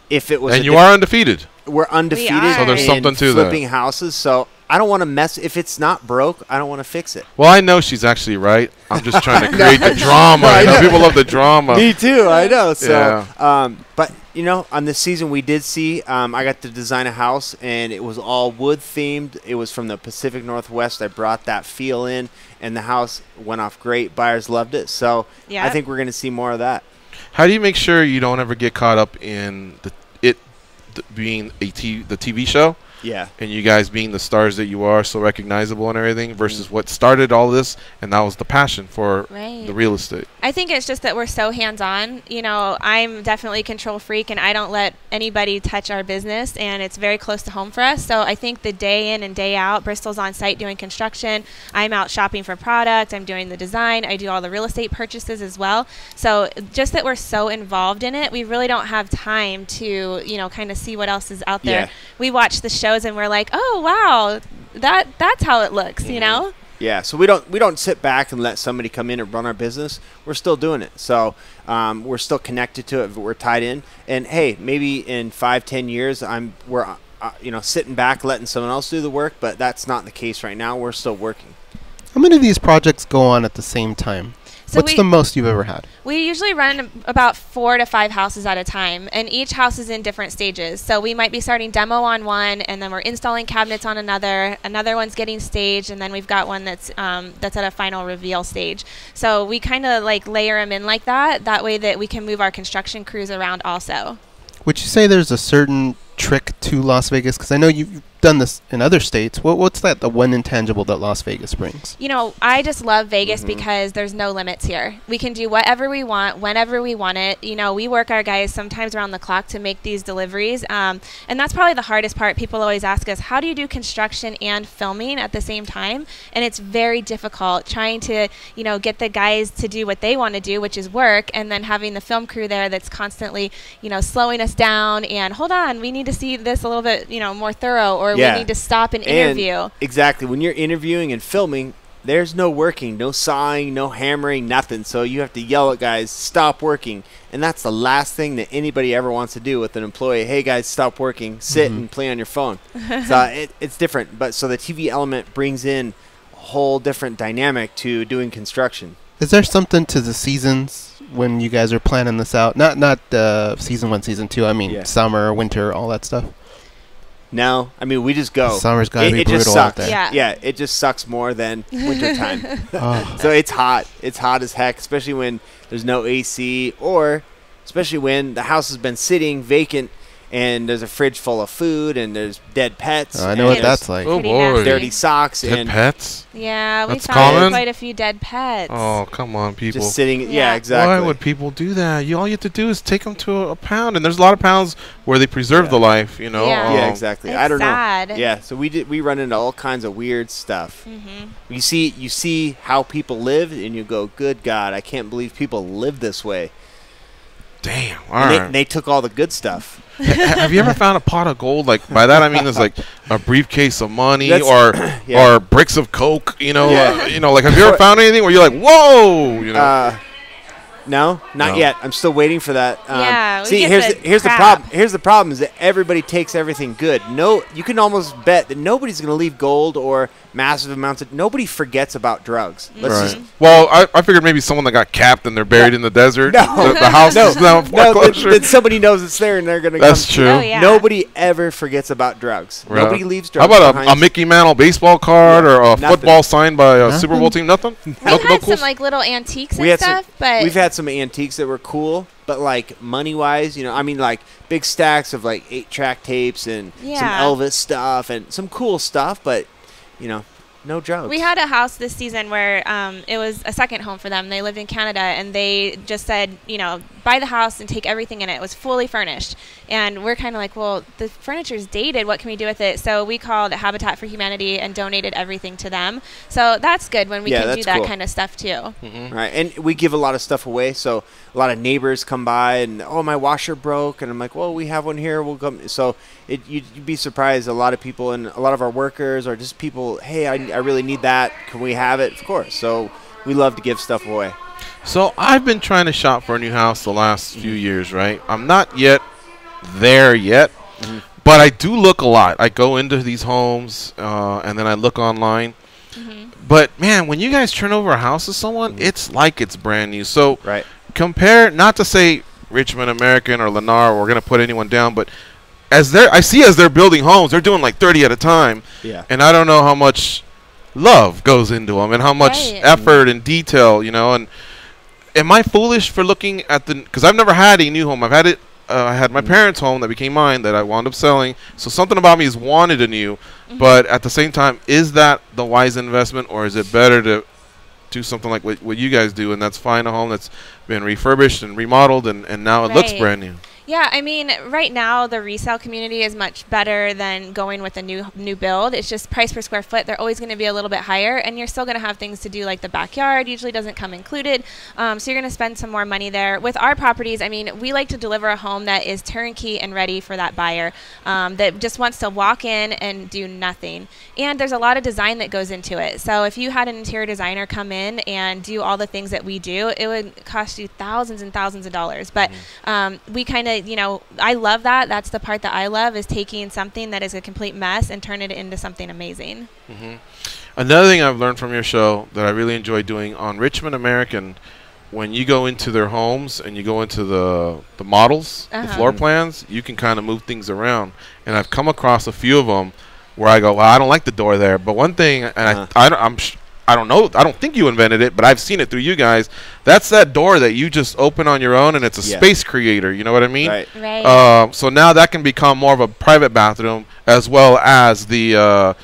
if it was... And you are undefeated. We're undefeated. So there's something to flipping houses. So I don't want to mess. If it's not broke, I don't want to fix it. Well, I know she's actually right. I'm just trying to create the drama. I know people love the drama. Me too. I know. So, but on this season we did see. I got to design a house, and it was all wood themed. It was from the Pacific Northwest. I brought that feel in, and the house went off great. Buyers loved it. So I think we're going to see more of that. How do you make sure you don't ever get caught up in being the TV show? Yeah. And you guys being the stars that you are, so recognizable and everything, versus what started all this, and that was the passion for the real estate. I think it's just that we're so hands-on. I'm definitely a control freak, and I don't let anybody touch our business, and it's very close to home for us. So I think the day in and day out, Bristol's on site doing construction. I'm out shopping for product. I'm doing the design. I do all the real estate purchases as well. So just that we're so involved in it, we really don't have time to, kind of see what else is out there. We watch the shows and we're like, oh wow, that's how it looks, Yeah, so we don't sit back and let somebody come in and run our business. We're still doing it. So we're still connected to it, but we're tied in. And hey, maybe in 5-10 years we're sitting back letting someone else do the work, but that's not the case right now. We're still working. How many of these projects go on at the same time? So what's the most you've ever had? We usually run about 4 to 5 houses at a time, and each house is in different stages. So we might be starting demo on one, and then we're installing cabinets on another. Another one's getting staged, and then we've got one that's at a final reveal stage. So we kind of like layer them in like that. That way that we can move our construction crews around also. Would you say there's a certain trick to Las Vegas? Because I know you've done this in other states. What's the one intangible that Las Vegas brings? You know, I just love Vegas because there's no limits here. We can do whatever we want, whenever we want it. You know, we work our guys sometimes around the clock to make these deliveries. And that's probably the hardest part. People always ask us, how do you do construction and filming at the same time? And it's very difficult trying to, you know, get the guys to do what they want to do, which is work, and then having the film crew there that's constantly, you know, slowing us down and, hold on, we need to see this a little bit, you know, more thorough, or we need to stop and interview. Exactly. When you're interviewing and filming, there's no working, no sawing, no hammering, nothing. So you have to yell at guys, stop working. And that's the last thing that anybody ever wants to do with an employee. Hey, guys, stop working. Sit and play on your phone. So it's different. But so the TV element brings in a whole different dynamic to doing construction. Is there something to the seasons when you guys are planning this out? Not season 1, season 2. I mean, summer, winter, all that stuff. No, I mean, we just go. Summer's gotta be it just brutal sucks. out there. Yeah, it just sucks more than wintertime. So it's hot. It's hot as heck, especially when there's no AC, or especially when the house has been sitting vacant and there's a fridge full of food and there's dead pets. I know what that's like. Oh boy, dirty socks dead and pets. Yeah, we That's found common? quite a few dead pets. Oh, come on, people. just sitting. Yeah, exactly. Why would people do that? All you have to do is take them to a pound, and there's a lot of pounds where they preserve the life. You know. Yeah, exactly. It's I don't sad. know. Yeah, so we run into all kinds of weird stuff. You see how people live, and you go, "Good God, I can't believe people live this way." Damn. And they took all the good stuff. Have you ever found a pot of gold? Like, by that I mean there's like a briefcase of money That's- or bricks of coke. You know, Yeah. like, have you ever found anything where you're like, whoa? You know. No, not yet. I'm still waiting for that. Yeah, we see, get here's the crap. problem. Here's the problem is that everybody takes everything good. No, you can almost bet that nobody's going to leave gold or massive amounts of. Nobody forgets about drugs. Let's just. Well, I figured maybe someone that got capped and they're buried in the desert. No. The house is now foreclosure. That somebody knows it's there and they're going to. That's true. Oh, yeah. Nobody ever forgets about drugs. Right. Nobody leaves drugs. How about behind. a Mickey Mantle baseball card or a Nothing. football signed by a Super Bowl team? Nothing. We had some like little antiques and stuff, but we've had some antiques that were cool, but like money wise, you know, I mean, like big stacks of like 8-track tapes and some Elvis stuff and some cool stuff, but you know, no drugs. we had a house this season where it was a second home for them. They lived in Canada, and they just said, you know, buy the house and take everything in it. It was fully furnished. And we're kind of like, well, the furniture's dated. What can we do with it? So we called Habitat for Humanity and donated everything to them. So that's good when we can do that cool. kind of stuff too. Right, and we give a lot of stuff away. So a lot of neighbors come by and, oh, my washer broke, and I'm like, well, we have one here. We'll come. So you'd be surprised. A lot of people and a lot of our workers or just people, hey, I really need that. Can we have it? Of course. So we love to give stuff away. So I've been trying to shop for a new house the last few years, right? I'm not yet there yet, but I do look a lot. I go into these homes and then I look online. But man, when you guys turn over a house to someone, it's like it's brand new. So compare, not to say Richmond American or Lennar, we're gonna put anyone down, but as they're building homes, they're doing like 30 at a time. Yeah. And I don't know how much love goes into them and how much effort and detail, you know. And am I foolish for looking at because I've never had a new home. I've had it. I had my parents' home that became mine that I wound up selling. So something about me has wanted a new. But at the same time, is that the wise investment, or is it better to do something like what you guys do, and that's find a home that's been refurbished and remodeled, and now it looks brand new? Yeah, I mean, right now the resale community is much better than going with a new build. It's just price per square foot. They're always going to be a little bit higher, and you're still going to have things to do like the backyard. Usually doesn't come included, so you're going to spend some more money there. With our properties, I mean, we like to deliver a home that is turnkey and ready for that buyer that just wants to walk in and do nothing. And there's a lot of design that goes into it. So if you had an interior designer come in and do all the things that we do, it would cost you thousands and thousands of dollars. But we kind of, you know, I love that. That's the part that I love, is taking something that is a complete mess and turn it into something amazing. Another thing I've learned from your show that I really enjoy doing on Richmond American, when you go into their homes and you go into the models, the floor plans, you can kind of move things around. And I've come across a few of them where I go, well, I don't like the door there. But one thing, and I don't know. I don't think you invented it, but I've seen it through you guys. That's that door that you just open on your own, and it's a space creator. You know what I mean? Right. Right. So now that can become more of a private bathroom as well as the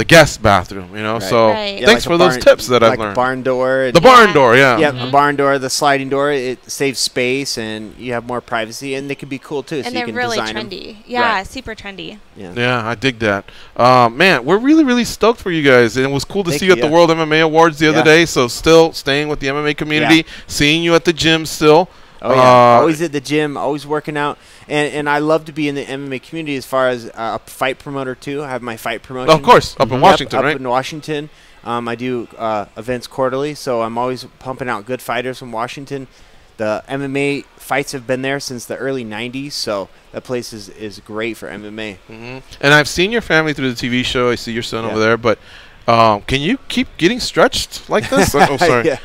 guest bathroom. You know. Right. So Right. thanks for those tips that I've like learned. A barn door. And The barn door, yeah. Yeah, a barn door, the sliding door. It saves space, and you have more privacy, and they can be cool too. And so they're you can really design 'em. trendy. Yeah, Right. super trendy. Yeah. Yeah, I dig that. Man, we're really, really stoked for you guys. And it was cool to Thank see you you, at the yeah. World MMA Awards the other Yeah. day. So still staying with the MMA community, seeing you at the gym still. Oh yeah, always at the gym, always working out, and I love to be in the MMA community as far as a fight promoter too. I have my fight promotion. Of course, up in Washington, up right? in Washington. I do events quarterly, so I'm always pumping out good fighters from Washington. The MMA fights have been there since the early 90s, so that place is great for MMA. Mm-hmm. And I've seen your family through the TV show. I see your son over there, but can you keep getting stretched like this? Oh, sorry. Yeah.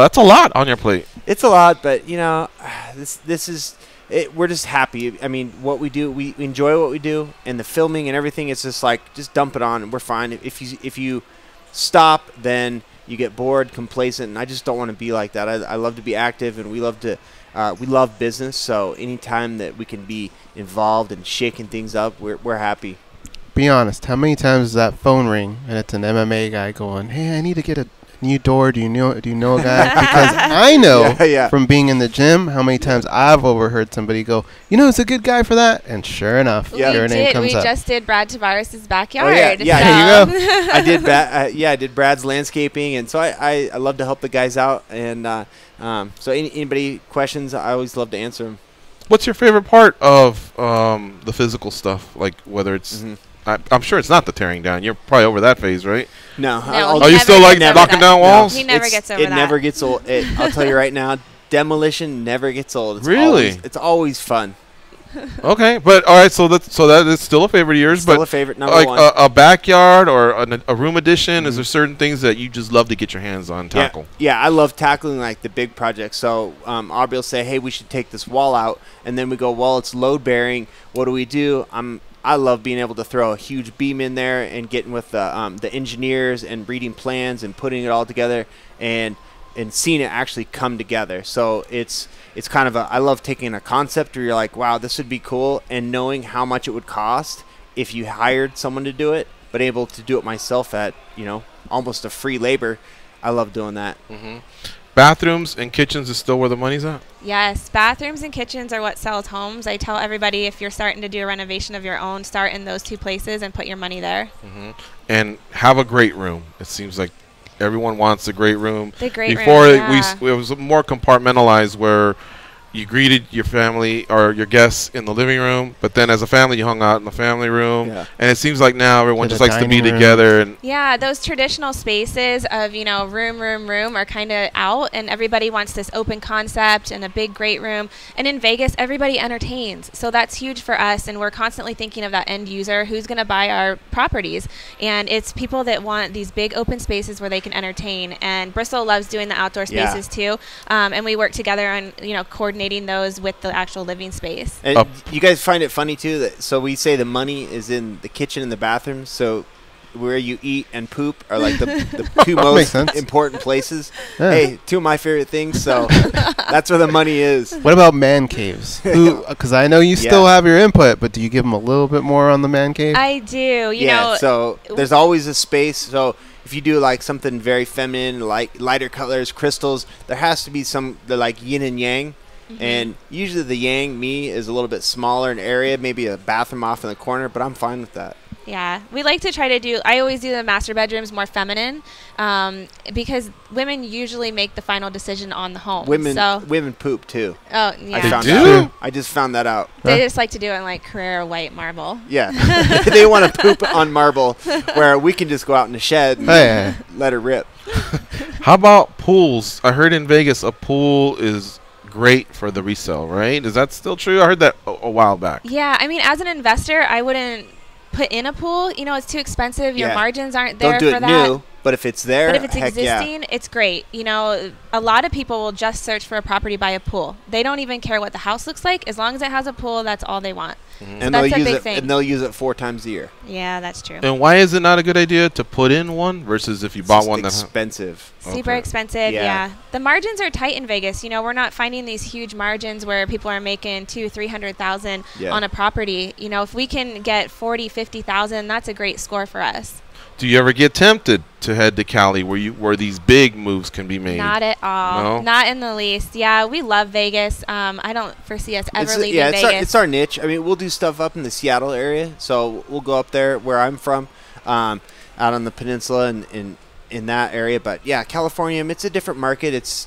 That's a lot on your plate. It's a lot, but you know, this is it, we're just happy. I mean, what we do, we enjoy what we do, and the filming and everything. It's just like just dump it on, and we're fine. If you stop, then you get bored, complacent, and I just don't want to be like that. I love to be active, and we love business. So anytime that we can be involved and shaking things up, we're happy. Be honest. How many times does that phone ring and it's an MMA guy going, "Hey, I need to get a new door. Do you know a guy?" Because I know from being in the gym how many times I've overheard somebody go, "It's a good guy for that." And sure enough, your name comes up. We just did Brad Tavares' backyard. Oh, yeah, there you go. I did Brad's landscaping, and so I love to help the guys out. And so anybody questions, I always love to answer them. What's your favorite part of the physical stuff? Like whether it's I'm sure it's not the tearing down. You're probably over that phase, right? No. Are you still like knocking down walls? He never gets over that. It never gets old. I'll tell you right now, demolition never gets old. It's Really? It's always fun. Okay, but all right, so that is still a favorite of yours. Still but a favorite, number like one. a backyard or a room addition. Is there certain things that you just love to get your hands on, tackle? Yeah, I love tackling like the big projects. So Aubrey will say, "Hey, we should take this wall out," and then we go, "Well, it's load bearing. What do we do?" I love being able to throw a huge beam in there and getting with the engineers and reading plans and putting it all together and seeing it actually come together. So it's kind of I love taking a concept where you're like, wow, this would be cool, and knowing how much it would cost if you hired someone to do it, but able to do it myself at almost a free labor. I love doing that. Mm-hmm. Bathrooms and kitchens is still where the money's at? Yes, bathrooms and kitchens are what sells homes. I tell everybody, if you're starting to do a renovation of your own, start in those two places and put your money there. Mm-hmm. And have a great room. It seems like everyone wants a great room. The great Before room, it was more compartmentalized, where you greeted your family or your guests in the living room, but then as a family you hung out in the family room. Yeah. And it seems like now everyone To just the likes to be dining room. together. And Yeah, those traditional spaces of, room are kind of out, and everybody wants this open concept and a big great room. And in Vegas, everybody entertains. So that's huge for us, and we're constantly thinking of that end user who's going to buy our properties. And it's people that want these big open spaces where they can entertain. And Bristol loves doing the outdoor spaces too. And we work together on, coordinating those with the actual living space. And you guys find it funny too that so we say the money is in the kitchen and the bathroom. So where you eat and poop are like the two most important places. Yeah. Hey, two of my favorite things. So that's where the money is. What about man caves? Because I know you still have your input, but do you give them a little bit more on the man cave? I do. You know. So there's always a space. So if you do like something very feminine, like lighter colors, crystals, there has to be they're like yin and yang. Mm-hmm. And usually the yang, is a little bit smaller in area, maybe a bathroom off in the corner, but I'm fine with that. Yeah, we like to try to I always do the master bedrooms more feminine, because women usually make the final decision on the home. Women poop too. Oh, yeah. I just found that out. They just like to do it in like Carrera white marble. Yeah. They want to poop on marble, where we can just go out in the shed and let her rip. How about pools? I heard in Vegas a pool is great for the resale, right? Is that still true? I heard that a while back. Yeah, I mean, as an investor, I wouldn't put in a pool. It's too expensive. Your margins aren't there for that. Don't do it new, but if it's there, but if it's existing, it's great. A lot of people will just search for a property by a pool. They don't even care what the house looks like. As long as it has a pool, that's all they want. And that's a they'll use big it, thing. and they'll use it 4 times a year. Yeah, that's true. And why is it not a good idea to put in one versus if you bought one that's expensive? Super expensive, yeah. The margins are tight in Vegas. You know, we're not finding these huge margins where people are making $200,000-300,000 on a property. You know, if we can get 40, 50,000, that's a great score for us. Do you ever get tempted to head to Cali where these big moves can be made? Not at all. No? Not in the least. Yeah, we love Vegas. I don't foresee us ever leaving yeah, Vegas. It's our niche. I mean, we'll do stuff up in the Seattle area, so we'll go up there where I'm from, out on the peninsula and in that area. But yeah, California, it's a different market. It's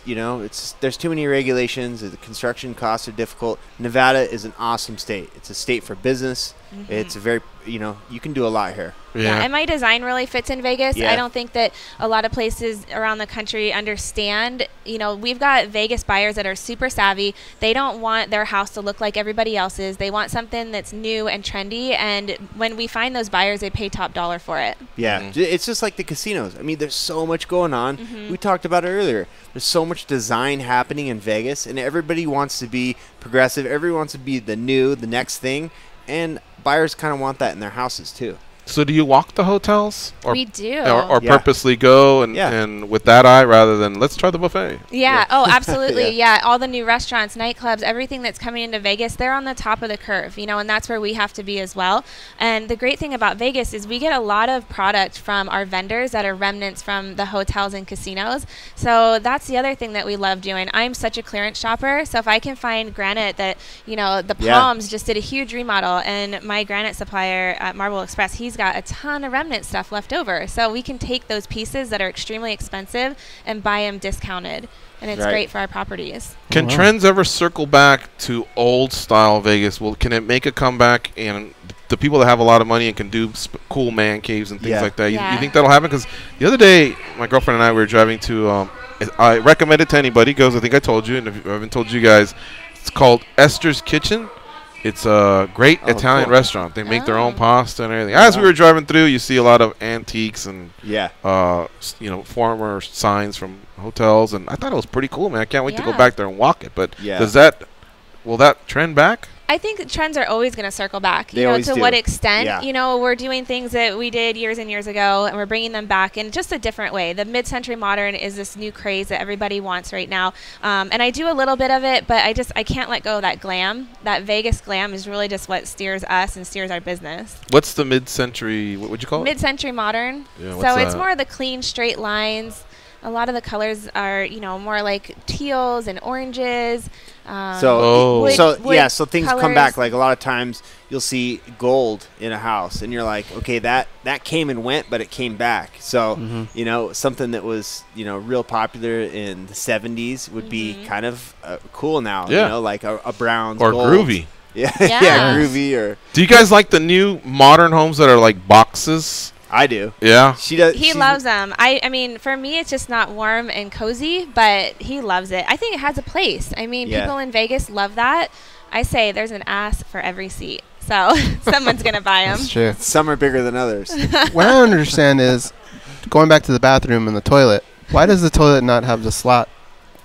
there's too many regulations. The construction costs are difficult. Nevada is an awesome state. It's a state for business. It's a very you can do a lot here. Yeah, and my design really fits in Vegas. Yeah. I don't think that a lot of places around the country understand. You know, we've got Vegas buyers that are super savvy. They don't want their house to look like everybody else's. They want something that's new and trendy. And when we find those buyers, they pay top dollar for it. Yeah, it's just like the casinos. I mean, there's so much going on. We talked about it earlier. There's so much design happening in Vegas, and everybody wants to be progressive. Everybody wants to be the next thing, and buyers kind of want that in their houses too. So do you walk the hotels? Or, we do. Or purposely go and with that eye rather than let's try the buffet? Yeah. Oh, absolutely. Yeah. All the new restaurants, nightclubs, everything that's coming into Vegas, they're on the top of the curve, and that's where we have to be as well. And the great thing about Vegas is we get a lot of product from our vendors that are remnants from the hotels and casinos. So that's the other thing that we love doing. I'm such a clearance shopper. So if I can find granite that, the Palms just did a huge remodel, and my granite supplier at Marble Express, he's got a ton of remnant stuff left over. So we can take those pieces that are extremely expensive and buy them discounted. And it's great for our properties. Can trends ever circle back to old style Vegas? Well, can it make a comeback and the people that have a lot of money and can do cool man caves and things like that? You think that'll happen? Because the other day, my girlfriend and I were driving to, I recommend it to anybody. Goes, I think I told you, and if I haven't told you guys, it's called Esther's Kitchen. It's a great Italian restaurant. They make their own pasta and everything. As we were driving through, you see a lot of antiques and former signs from hotels, and I thought it was pretty cool, man. I can't wait to go back there and walk it. But will that trend back? I think trends are always going to circle back. They always to do. what extent? Yeah. We're doing things that we did years and years ago, and we're bringing them back in just a different way. The mid-century modern is this new craze that everybody wants right now, and I do a little bit of it, but I can't let go of that glam. That Vegas glam is really just what steers us and steers our business. What's the mid-century? What would you call it? Mid-century modern. Yeah, so it's more of the clean, straight lines. A lot of the colors are, more like teals and oranges. So things come colors. back. Like a lot of times you'll see gold in a house, and you're like, okay, that came and went, but it came back. So something that was real popular in the 70s would be kind of cool now. Like a brown or gold. groovy. Yeah, groovy. Or do you guys like the new modern homes that are like boxes? I do. Yeah. She does. He loves them. I mean, for me, it's just not warm and cozy, but he loves it. I think it has a place. I mean, people in Vegas love that. I say there's an ass for every seat. So someone's going to buy them. That's true. Some are bigger than others. What I don't understand is, going back to the bathroom and the toilet, why does the toilet not have the slot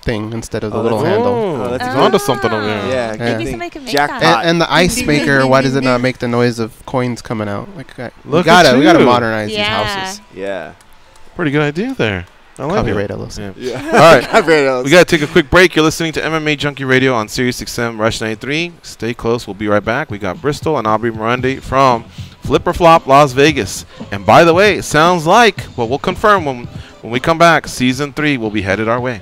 thing instead of the little handle? Oh, that's onto something over there. Yeah, maybe somebody can make that. And the ice maker, why does it not make the noise of coins coming out? Like, we Look gotta modernize these houses. Yeah. Pretty good idea there. I like Copyright it. LLC. Yeah. All right. We got to take a quick break. You're listening to MMA Junkie Radio on Sirius XM Rush 93. Stay close. We'll be right back. We got Bristol and Aubrey Marunde from Flip or Flop Las Vegas. And by the way, it sounds like, well, we'll confirm when we come back, Season 3 will be headed our way.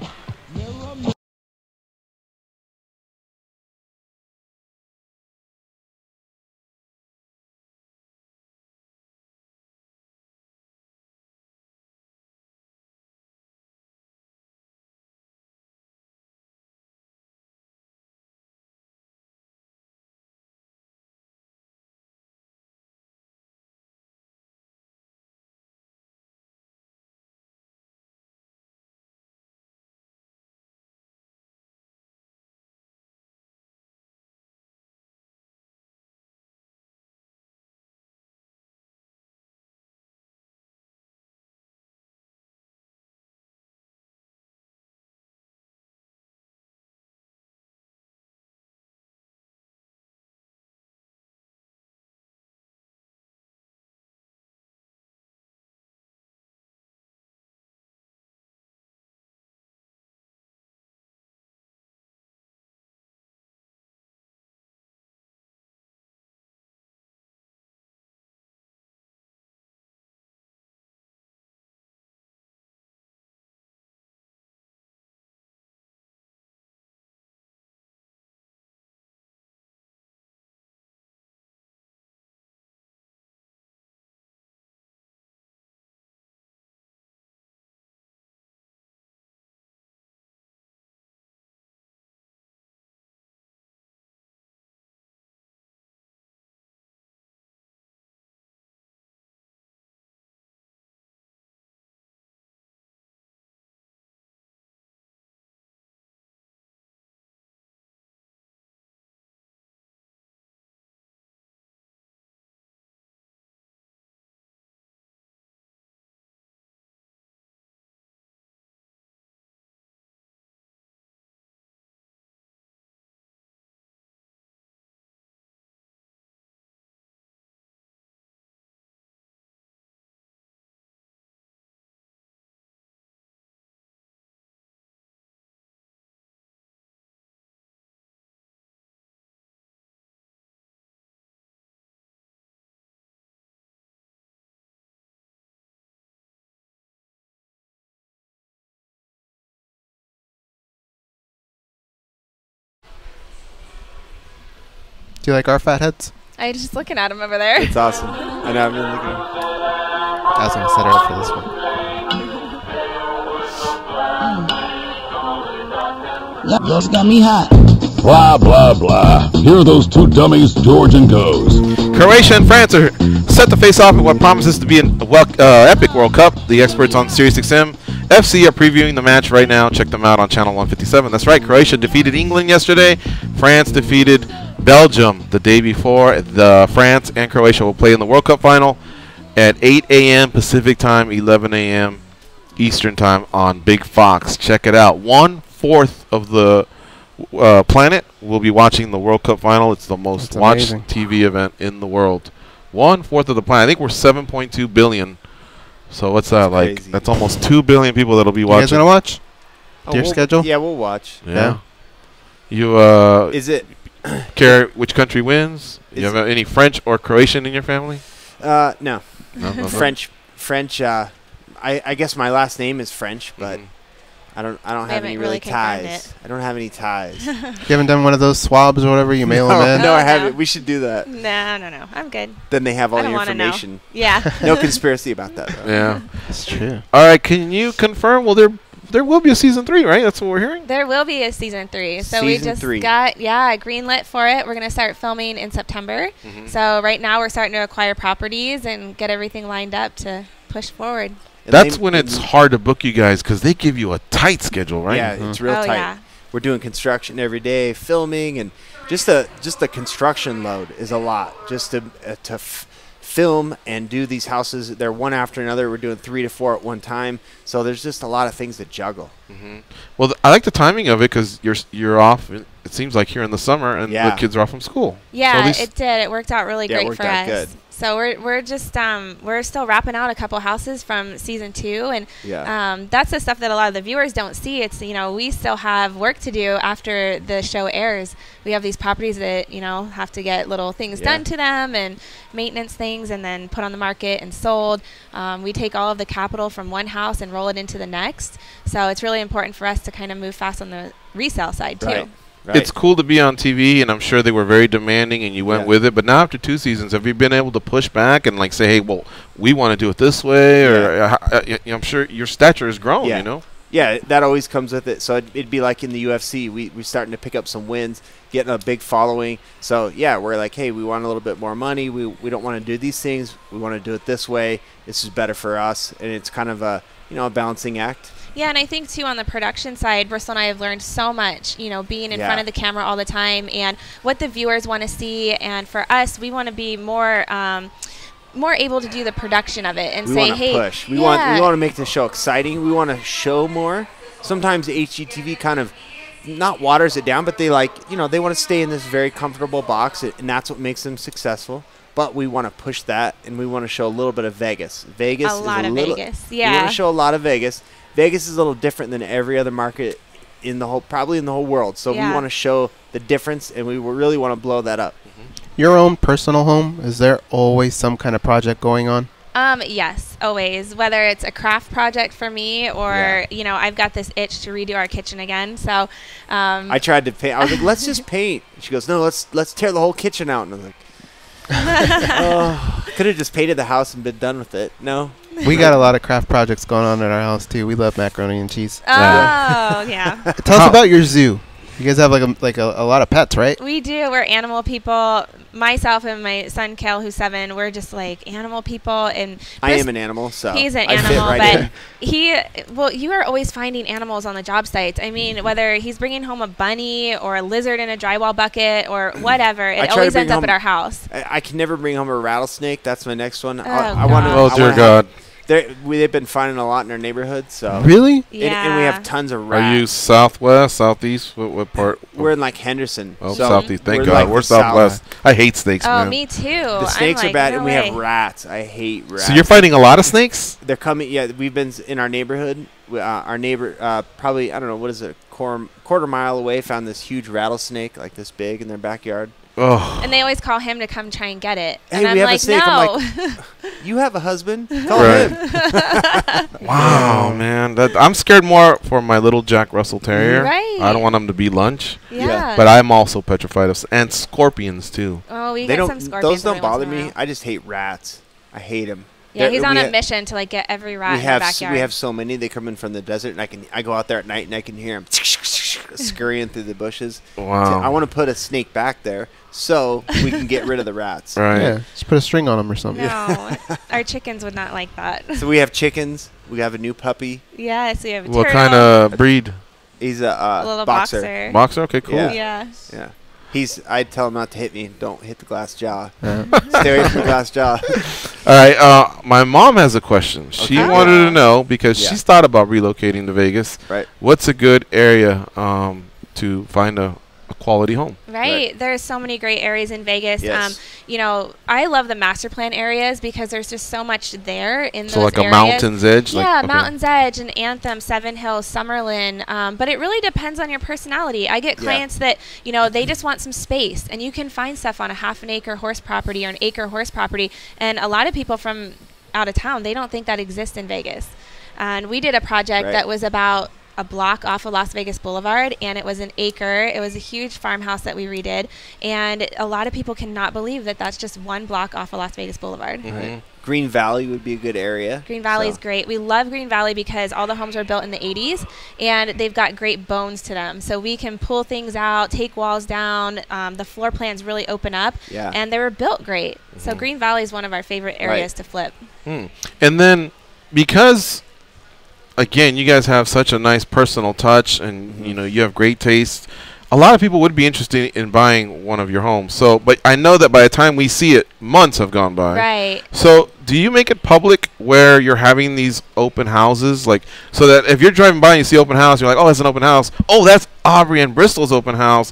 Do you like our fatheads? I'm just looking at him over there. It's awesome. I know. I've been looking. I was gonna set her up for this one. Yep, those got me hot. Blah, blah, blah. Here are those two dummies, George and Goes. Croatia and France are set to face off in what promises to be an epic World Cup. The experts on SiriusXM FC are previewing the match right now. Check them out on Channel 157. That's right, Croatia defeated England yesterday. France defeated Belgium the day before. The France and Croatia will play in the World Cup final at 8 a.m. Pacific time, 11 a.m. Eastern time on Big Fox. Check it out. 1/4 of the planet will be watching the World Cup final. It's the most watched TV event in the world. 1/4 of the planet. I think we're 7.2 billion. So what's that like? Crazy. That's almost 2 billion people that'll be watching. You guys gonna watch? Oh, Your schedule? Yeah, we'll watch. Yeah. You Is it? care which country wins? You have any French or Croatian in your family? No. No. French. I guess my last name is French, but I don't have any really ties. I don't have any ties. You haven't done one of those swabs or whatever? You mail them in? No, I haven't. We should do that. No. I'm good. Then they have all I the don't wanna know. information. Yeah. No conspiracy about that, though. Yeah. That's true. All right, can you confirm? Well, there will be a season 3, right? That's what we're hearing. There will be a season 3. So Season we just 3. got greenlit for it. We're gonna start filming in September. So right now we're starting to acquire properties and get everything lined up to push forward. That's when it's hard to book you guys because they give you a tight schedule, right? Yeah, it's real tight. Yeah. We're doing construction every day, filming, and just the construction load is a lot. Just to film and do these houses, they're one after another. We're doing 3 to 4 at one time, so there's just a lot of things to juggle. Well, I like the timing of it because you're off. It seems like here in the summer, and the kids are off from school. Yeah, it did. It worked out really Yeah, it great worked for out us. good. So we're just we're still wrapping out a couple houses from season 2, and Yeah. that's the stuff that a lot of the viewers don't see. It's we still have work to do after the show airs. We have these properties that have to get little things done to them and maintenance things, and then put on the market and sold. We take all of the capital from one house and roll it into the next. So it's really important for us to kind of move fast on the resale side too. Right. It's cool to be on TV, and I'm sure they were very demanding, and you went with it. But now after 2 seasons, have you been able to push back and say, "Hey, well, we want to do it this way," or I'm sure your stature has grown. Yeah, that always comes with it. So it'd be like in the UFC, we're starting to pick up some wins, getting a big following. So yeah, we're like, hey, we want a little bit more money. We don't want to do these things. We want to do it this way. This is better for us, and it's kind of a a balancing act. Yeah, and I think, too, on the production side, Bristol and I have learned so much, being in front of the camera all the time and what the viewers want to see. And for us, we want to be more able to do the production of it and say, hey, push. We want to make the show exciting. We want to show more. Sometimes HGTV kind of not waters it down, but they they want to stay in this very comfortable box, and that's what makes them successful. But we want to push that, and we want to show a little bit of Vegas. Vegas a is lot a of little, Vegas. We want to show a lot of Vegas. Vegas is a little different than every other market probably in the whole world. So we want to show the difference, and we really want to blow that up. Your own personal home, is there always some kind of project going on? Yes, always. Whether it's a craft project for me or, I've got this itch to redo our kitchen again. So I tried to paint. I was like, let's just paint. She goes, no, let's tear the whole kitchen out. And I was like, could have just painted the house and been done with it. No. We got a lot of craft projects going on at our house too. We love macaroni and cheese. Oh, yeah. Tell us about your zoo. You guys have a lot of pets, right? We do. We're animal people. Myself and my son Kel, who's 7, we're just animal people. And I am an animal, so he's an animal, but you are always finding animals on the job sites. I mean, whether he's bringing home a bunny or a lizard in a drywall bucket or whatever, it always ends up at our house. I can never bring home a rattlesnake. That's my next one. Oh, dear God. They've been finding a lot in our neighborhood. So really, and we have tons of rats. Are you southwest, southeast? What part? We're in Henderson. Oh, so southeast. Thank God. We're southwest. I hate snakes, man. Oh, me too. The snakes are bad, and we have rats. I hate rats. So you're fighting a lot of snakes? They're coming. Yeah, we've been in our neighborhood. Our neighbor, probably, I don't know, what is it, quarter mile away, found this huge rattlesnake, like this big, in their backyard. Oh. And they always call him to come try and get it. Hey, and I'm we have like, a snake. no. I'm like, you have a husband? Call Right. him. Wow, man. I'm scared more for my little Jack Russell Terrier. Right. I don't want him to be lunch. Yeah. But I'm also petrified of and scorpions too. Oh, we They get some don't. scorpions. Those don't every once bother in a me. while. I just hate rats. I hate them. Yeah, he's on a mission to like get every rat in the backyard. We have so many. They come in from the desert, and I go out there at night and I can hear them scurrying through the bushes. Wow. I want to put a snake back there so we can get rid of the rats. Right. Yeah, just put a string on them or something. No, our chickens would not like that. So we have chickens. We have a new puppy. Yes, we have a What turtle. kind of breed? He's a little boxer. Boxer? Okay, cool. Yeah. Yeah. I tell him not to hit me. Don't hit the glass jaw. Stay away from the glass jaw. All right. My mom has a question. She Okay. wanted to know because Yeah. she's thought about relocating to Vegas. Right. What's a good area to find a quality home? Right. There's so many great areas in Vegas. Yes. You know, I love the master plan areas because there's just so much there in So those like a areas. Mountain's Edge? Yeah, Like, okay. Mountain's Edge and Anthem, Seven Hills, Summerlin. But it really depends on your personality. I get Yeah. clients that, you know, they just want some space, and you can find stuff on a half an acre horse property or an acre horse property. And a lot of people from out of town, they don't think that exists in Vegas. And we did a project Right. that was about a block off of Las Vegas Boulevard, and it was an acre. It was a huge farmhouse that we redid, and a lot of people cannot believe that that's just one block off of Las Vegas Boulevard. Right. Green Valley would be a good area. Green Valley is So- great. We love Green Valley because all the homes were built in the 80s, and they've got great bones to them. So we can pull things out, take walls down. The floor plans really open up, Yeah. and they were built great. So Green Valley is one of our favorite areas to flip. And then because again, you guys have such a nice personal touch, and you know you have great taste. A lot of people would be interested in buying one of your homes. So, but I know that by the time we see it, months have gone by. Right. So, do you make it public where you're having these open houses, like so that if you're driving by and you see open house, you're like, oh, that's an open house. Oh, that's Aubrey and Bristol's open house.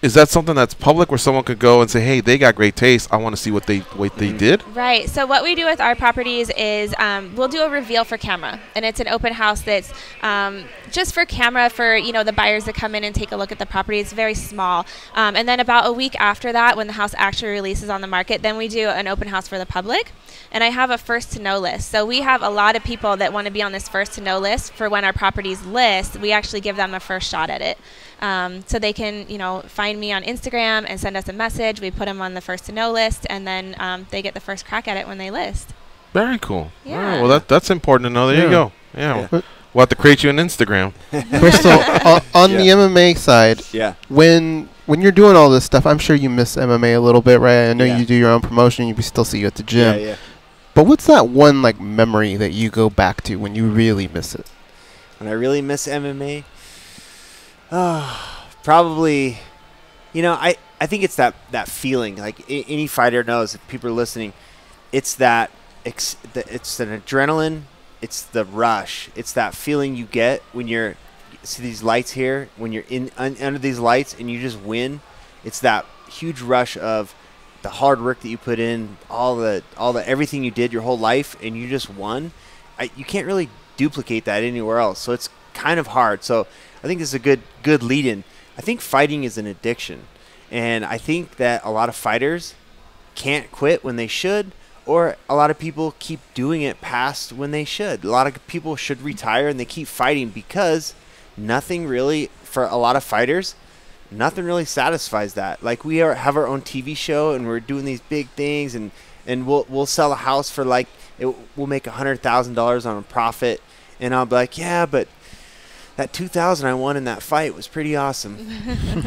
Is that something that's public where someone could go and say, hey, they got great taste. I want to see what they did? Right. So what we do with our properties is we'll do a reveal for camera, and it's an open house that's just for camera for, you know, the buyers to come in and take a look at the property. It's very small. And then about a week after that, when the house actually releases on the market, then we do an open house for the public. And I have a first to know list. So we have a lot of people that want to be on this first to know list for when our properties list. We actually give them a first shot at it. So they can, you know, find me on Instagram and send us a message. We put them on the first to know list, and then they get the first crack at it when they list. Very cool. Yeah. All right, well, that's important to know. There you go. Yeah. Yeah. We'll have to create you an Instagram. Crystal, on the MMA side, Yeah. when you're doing all this stuff, I'm sure you miss MMA a little bit, right? I know Yeah. you do your own promotion. We still see you at the gym. Yeah, yeah. But what's that one like memory that you go back to when you really miss it? When I really miss MMA, probably, you know, I think it's that feeling. Like any fighter knows, if people are listening, it's that it's an adrenaline. It's the rush. It's that feeling you get when you're see these lights here. When you're in under these lights and you just win. It's that huge rush of the hard work that you put in, all the everything you did your whole life, and you just won. You can't really duplicate that anywhere else. So it's kind of hard. So I think this is a good lead-in. I think fighting is an addiction, and I think that a lot of fighters can't quit when they should, or a lot of people keep doing it past when they should. A lot of people should retire and they keep fighting because nothing really, for a lot of fighters, nothing really satisfies that. Like we have our own TV show and we're doing these big things, and we'll sell a house for like we'll make $100,000 on a profit, and I'll be like, yeah, but that $2,000 I won in that fight was pretty awesome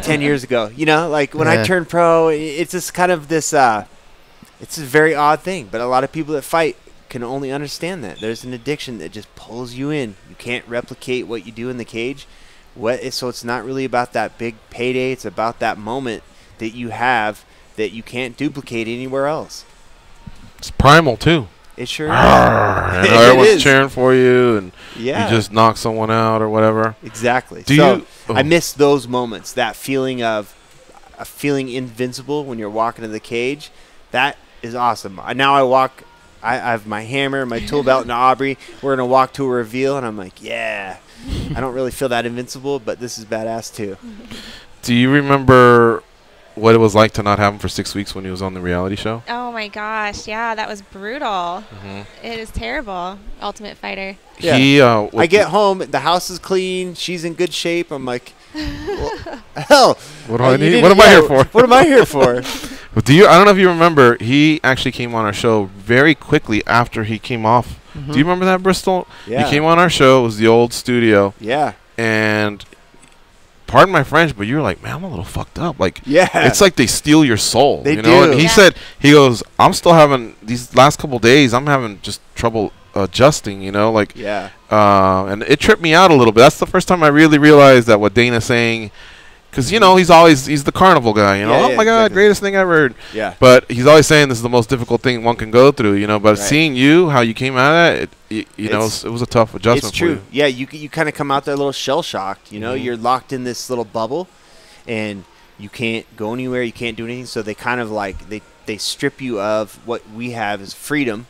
10 years ago. You know, like when I turned pro, it's just kind of this. It's a very odd thing, but a lot of people that fight can only understand that there's an addiction that just pulls you in. You can't replicate what you do in the cage. So it's not really about that big payday. It's about that moment that you have that you can't duplicate anywhere else. It's primal too. It sure is. And everyone's cheering for you, and you just knock someone out or whatever. Exactly. So I miss those moments. That feeling of feeling invincible when you're walking in the cage. That is awesome. Now I have my hammer, my tool belt, and Aubrey. We're gonna walk to a reveal, and I'm like, yeah. I don't really feel that invincible, but this is badass too. Do you remember what it was like to not have him for 6 weeks when he was on the reality show? Oh my gosh, yeah, that was brutal. Mm-hmm. It is terrible. Ultimate Fighter. Yeah. He, I get home, the house is clean, she's in good shape. I'm like, well, hell, what do I need? What am I here for? What am I here for? But I don't know if you remember, he actually came on our show very quickly after he came off. Mm-hmm. Do you remember that, Bristol? Yeah. He came on our show. It was the old studio. Yeah. And pardon my French, but you were like, man, I'm a little fucked up. Like, yeah, it's like they steal your soul. They you know? do. And he said, he goes, I'm still having these last couple days. I'm having just trouble adjusting. You know, like, yeah. And it tripped me out a little bit. That's the first time I really realized that what Dana's saying. Because, you know, he's the carnival guy, you know. Yeah, oh, my God, exactly. greatest thing ever. Yeah. But he's always saying this is the most difficult thing one can go through, you know. But Right. seeing you, how you came out of it, you know, it was a tough adjustment It's true. for you. Yeah, you kind of come out there a little shell-shocked, you know. Mhm. You're locked in this little bubble, and you can't go anywhere. You can't do anything. So they kind of like, they strip you of what we have as freedom.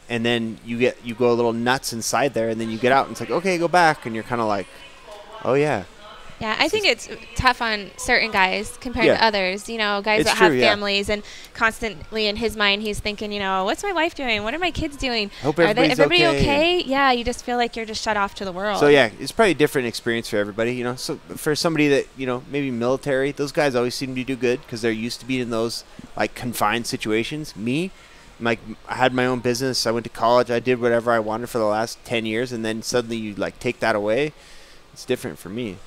And then you go a little nuts inside there, and then you get out, and it's like, okay, go back. And you're kind of like, oh, yeah. Yeah, I think it's tough on certain guys compared Yeah. to others. You know, guys It's that have true, yeah. families, and constantly in his mind, he's thinking, you know, what's my wife doing? What are my kids doing? Hope Are everybody's everybody okay. okay? Yeah, you just feel like you're just shut off to the world. So, yeah, it's probably a different experience for everybody, you know. So for somebody that, you know, maybe military, those guys always seem to do good because they're used to being in those, like, confined situations. Me, like, I had my own business. I went to college. I did whatever I wanted for the last 10 years, and then suddenly you, like, take that away. It's different for me.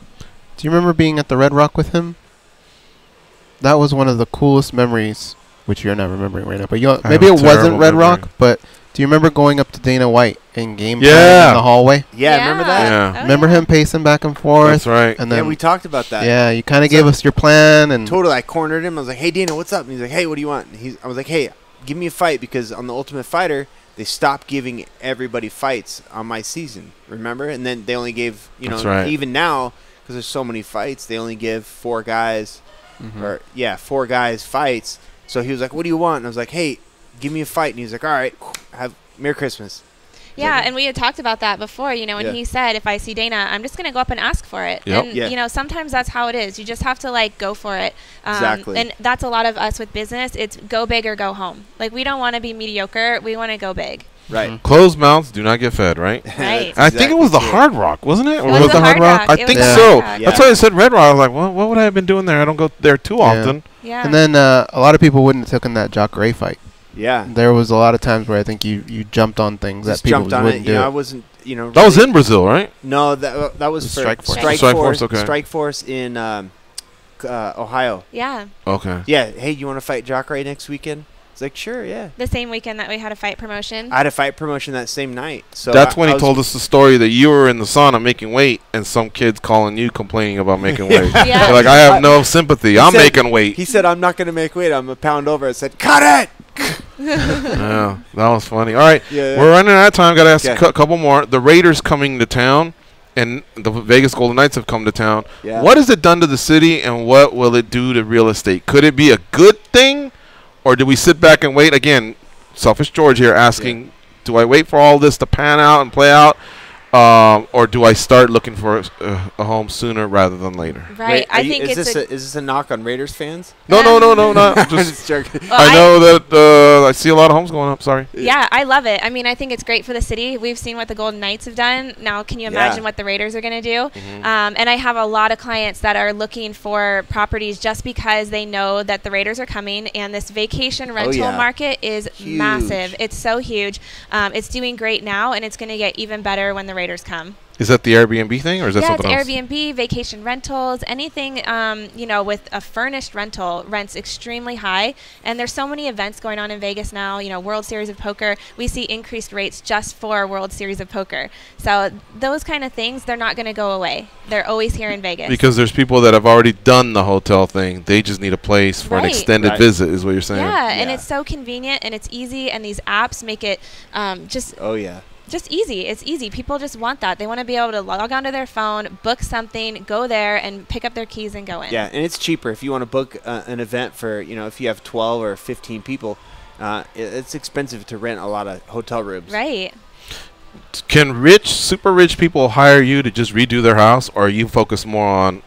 Do you remember being at the Red Rock with him? That was one of the coolest memories, which you're not remembering right now. But maybe it wasn't Red Rock, but do you remember going up to Dana White in game time in the hallway? Yeah, remember that? Yeah. Remember him pacing back and forth? That's right. And then Yeah, we talked about that. Yeah, you kind of gave us your plan. And Totally, I cornered him. I was like, hey, Dana, what's up? And he's like, hey, what do you want? And I was like, hey, give me a fight, because on the Ultimate Fighter, they stopped giving everybody fights on my season, remember? And then they only gave, you know, That's right. even now, because there's so many fights, they only give 4 guys, or 4 guys fights. So he was like, what do you want? And I was like, hey, give me a fight. And he was like, all right, have Merry Christmas. Yeah, and we had talked about that before, you know, and he said, if I see Dana, I'm just going to go up and ask for it. Yep. And, Yeah. you know, sometimes that's how it is. You just have to, like, go for it. Exactly. And that's a lot of us with business. It's go big or go home. Like, we don't want to be mediocre. We want to go big. Right. Closed mouths do not get fed, right? Right. I think it was the Hard Rock, wasn't it? It was the Hard Rock. I It think was the so. Hard Rock. That's why I said Red Rock. I was like, well, what would I have been doing there? I don't go there too often. Yeah. And then a lot of people wouldn't have taken that Jock Ray fight. Yeah. There was a lot of times where I think you jumped on things Just that people jumped on wouldn't it. do. You know, I wasn't, you know. That was really- in Brazil, right? No, that was for Strike Force. Strike Strike Force. Force, okay. Strike Force in Ohio. Yeah. Okay. Yeah. Hey, you want to fight Jock Ray next weekend? It's like, sure, yeah. The same weekend that we had a fight promotion. I had a fight promotion that same night. So That's when I he was- told us the story that you were in the sauna making weight, and some kids calling you complaining about making weight. Yeah. You're like, I have no sympathy. He I'm said- making weight. He said, I'm not going to make weight. I'm a pound over. I said, cut it! Yeah, that was funny. All right, Yeah. we're running out of time. Got to ask Okay. a couple more. The Raiders coming to town, and the Vegas Golden Knights have come to town. Yeah. What has it done to the city, and what will it do to real estate? Could it be a good thing, or do we sit back and wait? Again, selfish George here asking, do I wait for all this to pan out and play out, or do I start looking for a home sooner rather than later? Right. Wait, I think is it's this a knock on Raiders fans? No, not I'm just. just joking. I know that I see a lot of homes going up. Sorry. Yeah, I love it. I mean, I think it's great for the city. We've seen what the Golden Knights have done. Now, can you imagine what the Raiders are going to do? And I have a lot of clients that are looking for properties just because they know that the Raiders are coming, and this vacation rental market is Huge. massive. It's so huge. It's doing great now, and it's going to get even better when the Raiders come. Is that the Airbnb thing, or is that Yeah, it's something else? Airbnb, vacation rentals, anything, you know, with a furnished rental rents extremely high. And there's so many events going on in Vegas now, you know, World Series of Poker. We see increased rates just for World Series of Poker. So those kind of things, they're not going to go away. They're always here in Vegas. Because there's people that have already done the hotel thing. They just need a place for an Right. extended visit, is what you're saying. Yeah, and it's so convenient and it's easy, and these apps make it just... Oh, yeah. Just easy. It's easy. People just want that. They want to be able to log onto their phone, book something, go there, and pick up their keys and go in. Yeah, and it's cheaper if you want to book an event for, you know, if you have 12 or 15 people. It's expensive to rent a lot of hotel rooms. Right. Can super rich people hire you to just redo their house, or are you focus more on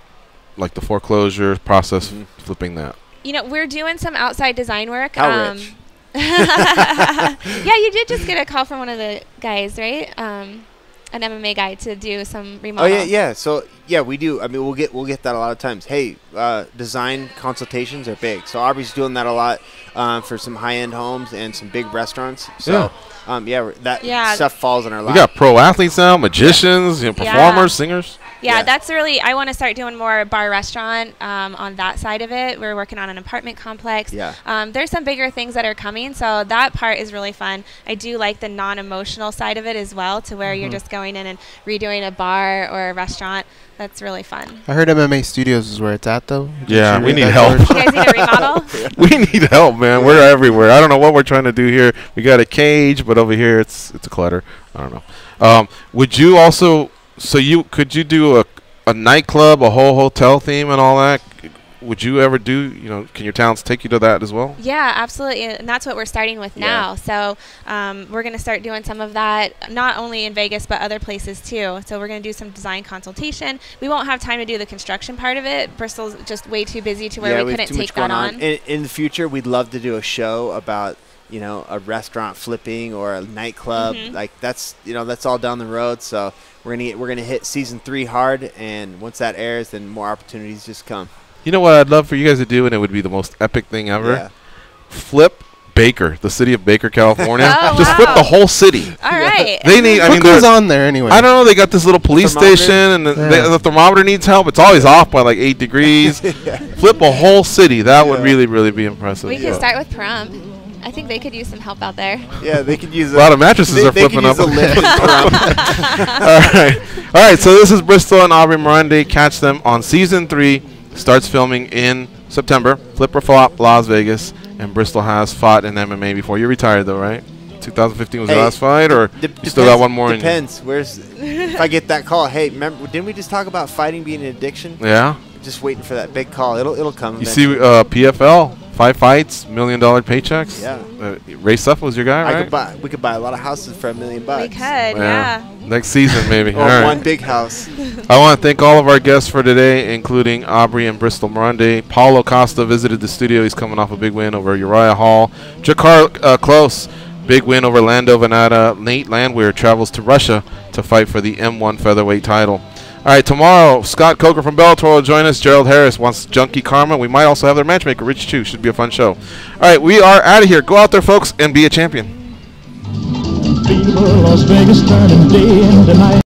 like the foreclosure process, flipping that? You know, we're doing some outside design work. How rich? Yeah, you did just get a call from one of the guys, right? An MMA guy to do some remodel. Oh yeah. So yeah, we do. I mean, we'll get that a lot of times. Hey, design consultations are big. So Aubrey's doing that a lot for some high-end homes and some big restaurants. So that stuff falls in our lap. We got pro athletes now, magicians, performers, singers. Yeah, that's really. I want to start doing more bar restaurant on that side of it. We're working on an apartment complex. Yeah. There's some bigger things that are coming, so that part is really fun. I do like the non-emotional side of it as well, to where you're just going in and redoing a bar or a restaurant. That's really fun. I heard MMA Studios is where it's at, though. Yeah, we need help. You guys need a remodel? We need help, man. We're everywhere. I don't know what we're trying to do here. We got a cage, but over here it's a clutter. I don't know. Would you also? So could you do a nightclub, a whole hotel theme, and all that? Would you ever do? Can your talents take you to that as well? Yeah, absolutely, and that's what we're starting with now. So we're going to start doing some of that, not only in Vegas but other places too. So we're going to do some design consultation. We won't have time to do the construction part of it. Bristol's just way too busy to where we couldn't take that on. In the future, we'd love to do a show about a restaurant flipping or a nightclub. Like that's all down the road. So we're gonna hit season 3 hard, and once that airs, then more opportunities just come. You know what I'd love for you guys to do, and it would be the most epic thing ever? Yeah. Flip Baker, the city of Baker, California. Oh, just flip the whole city. All right. They need. What goes on there anyway? I don't know. They got this little police station, and the thermometer needs help. It's always off by like 8 degrees. Flip a whole city. That would really, really be impressive. We could start with prom. I think they could use some help out there. Yeah, they could use a lot of mattresses are flipping up. All right. So this is Bristol and Aubrey Marunde. Catch them on season 3. Starts filming in September. Flip or Flop, Las Vegas, and Bristol has fought in MMA before. You retired though, right? 2015 was your last fight, or you still got one more? Depends. If I get that call, hey, remember? Didn't we just talk about fighting being an addiction? Yeah. Just waiting for that big call. It'll come. You see, PFL, 5 fights, $1 million paychecks. Yeah. Ray Suff was your guy, right? We could buy a lot of houses for $1 million. We could, yeah. Next season, maybe. Or all one big house. I want to thank all of our guests for today, including Aubrey and Bristol Marunde. Paulo Costa visited the studio. He's coming off a big win over Uriah Hall. Drakkar Klose, big win over Lando Venata. Nate Landwehr travels to Russia to fight for the M1 featherweight title. All right, tomorrow, Scott Coker from Bellator will join us. Gerald Harris wants Junkie Karma. We might also have their matchmaker, Rich Chu. Should be a fun show. All right, we are out of here. Go out there, folks, and be a champion. Las Vegas turning day into night.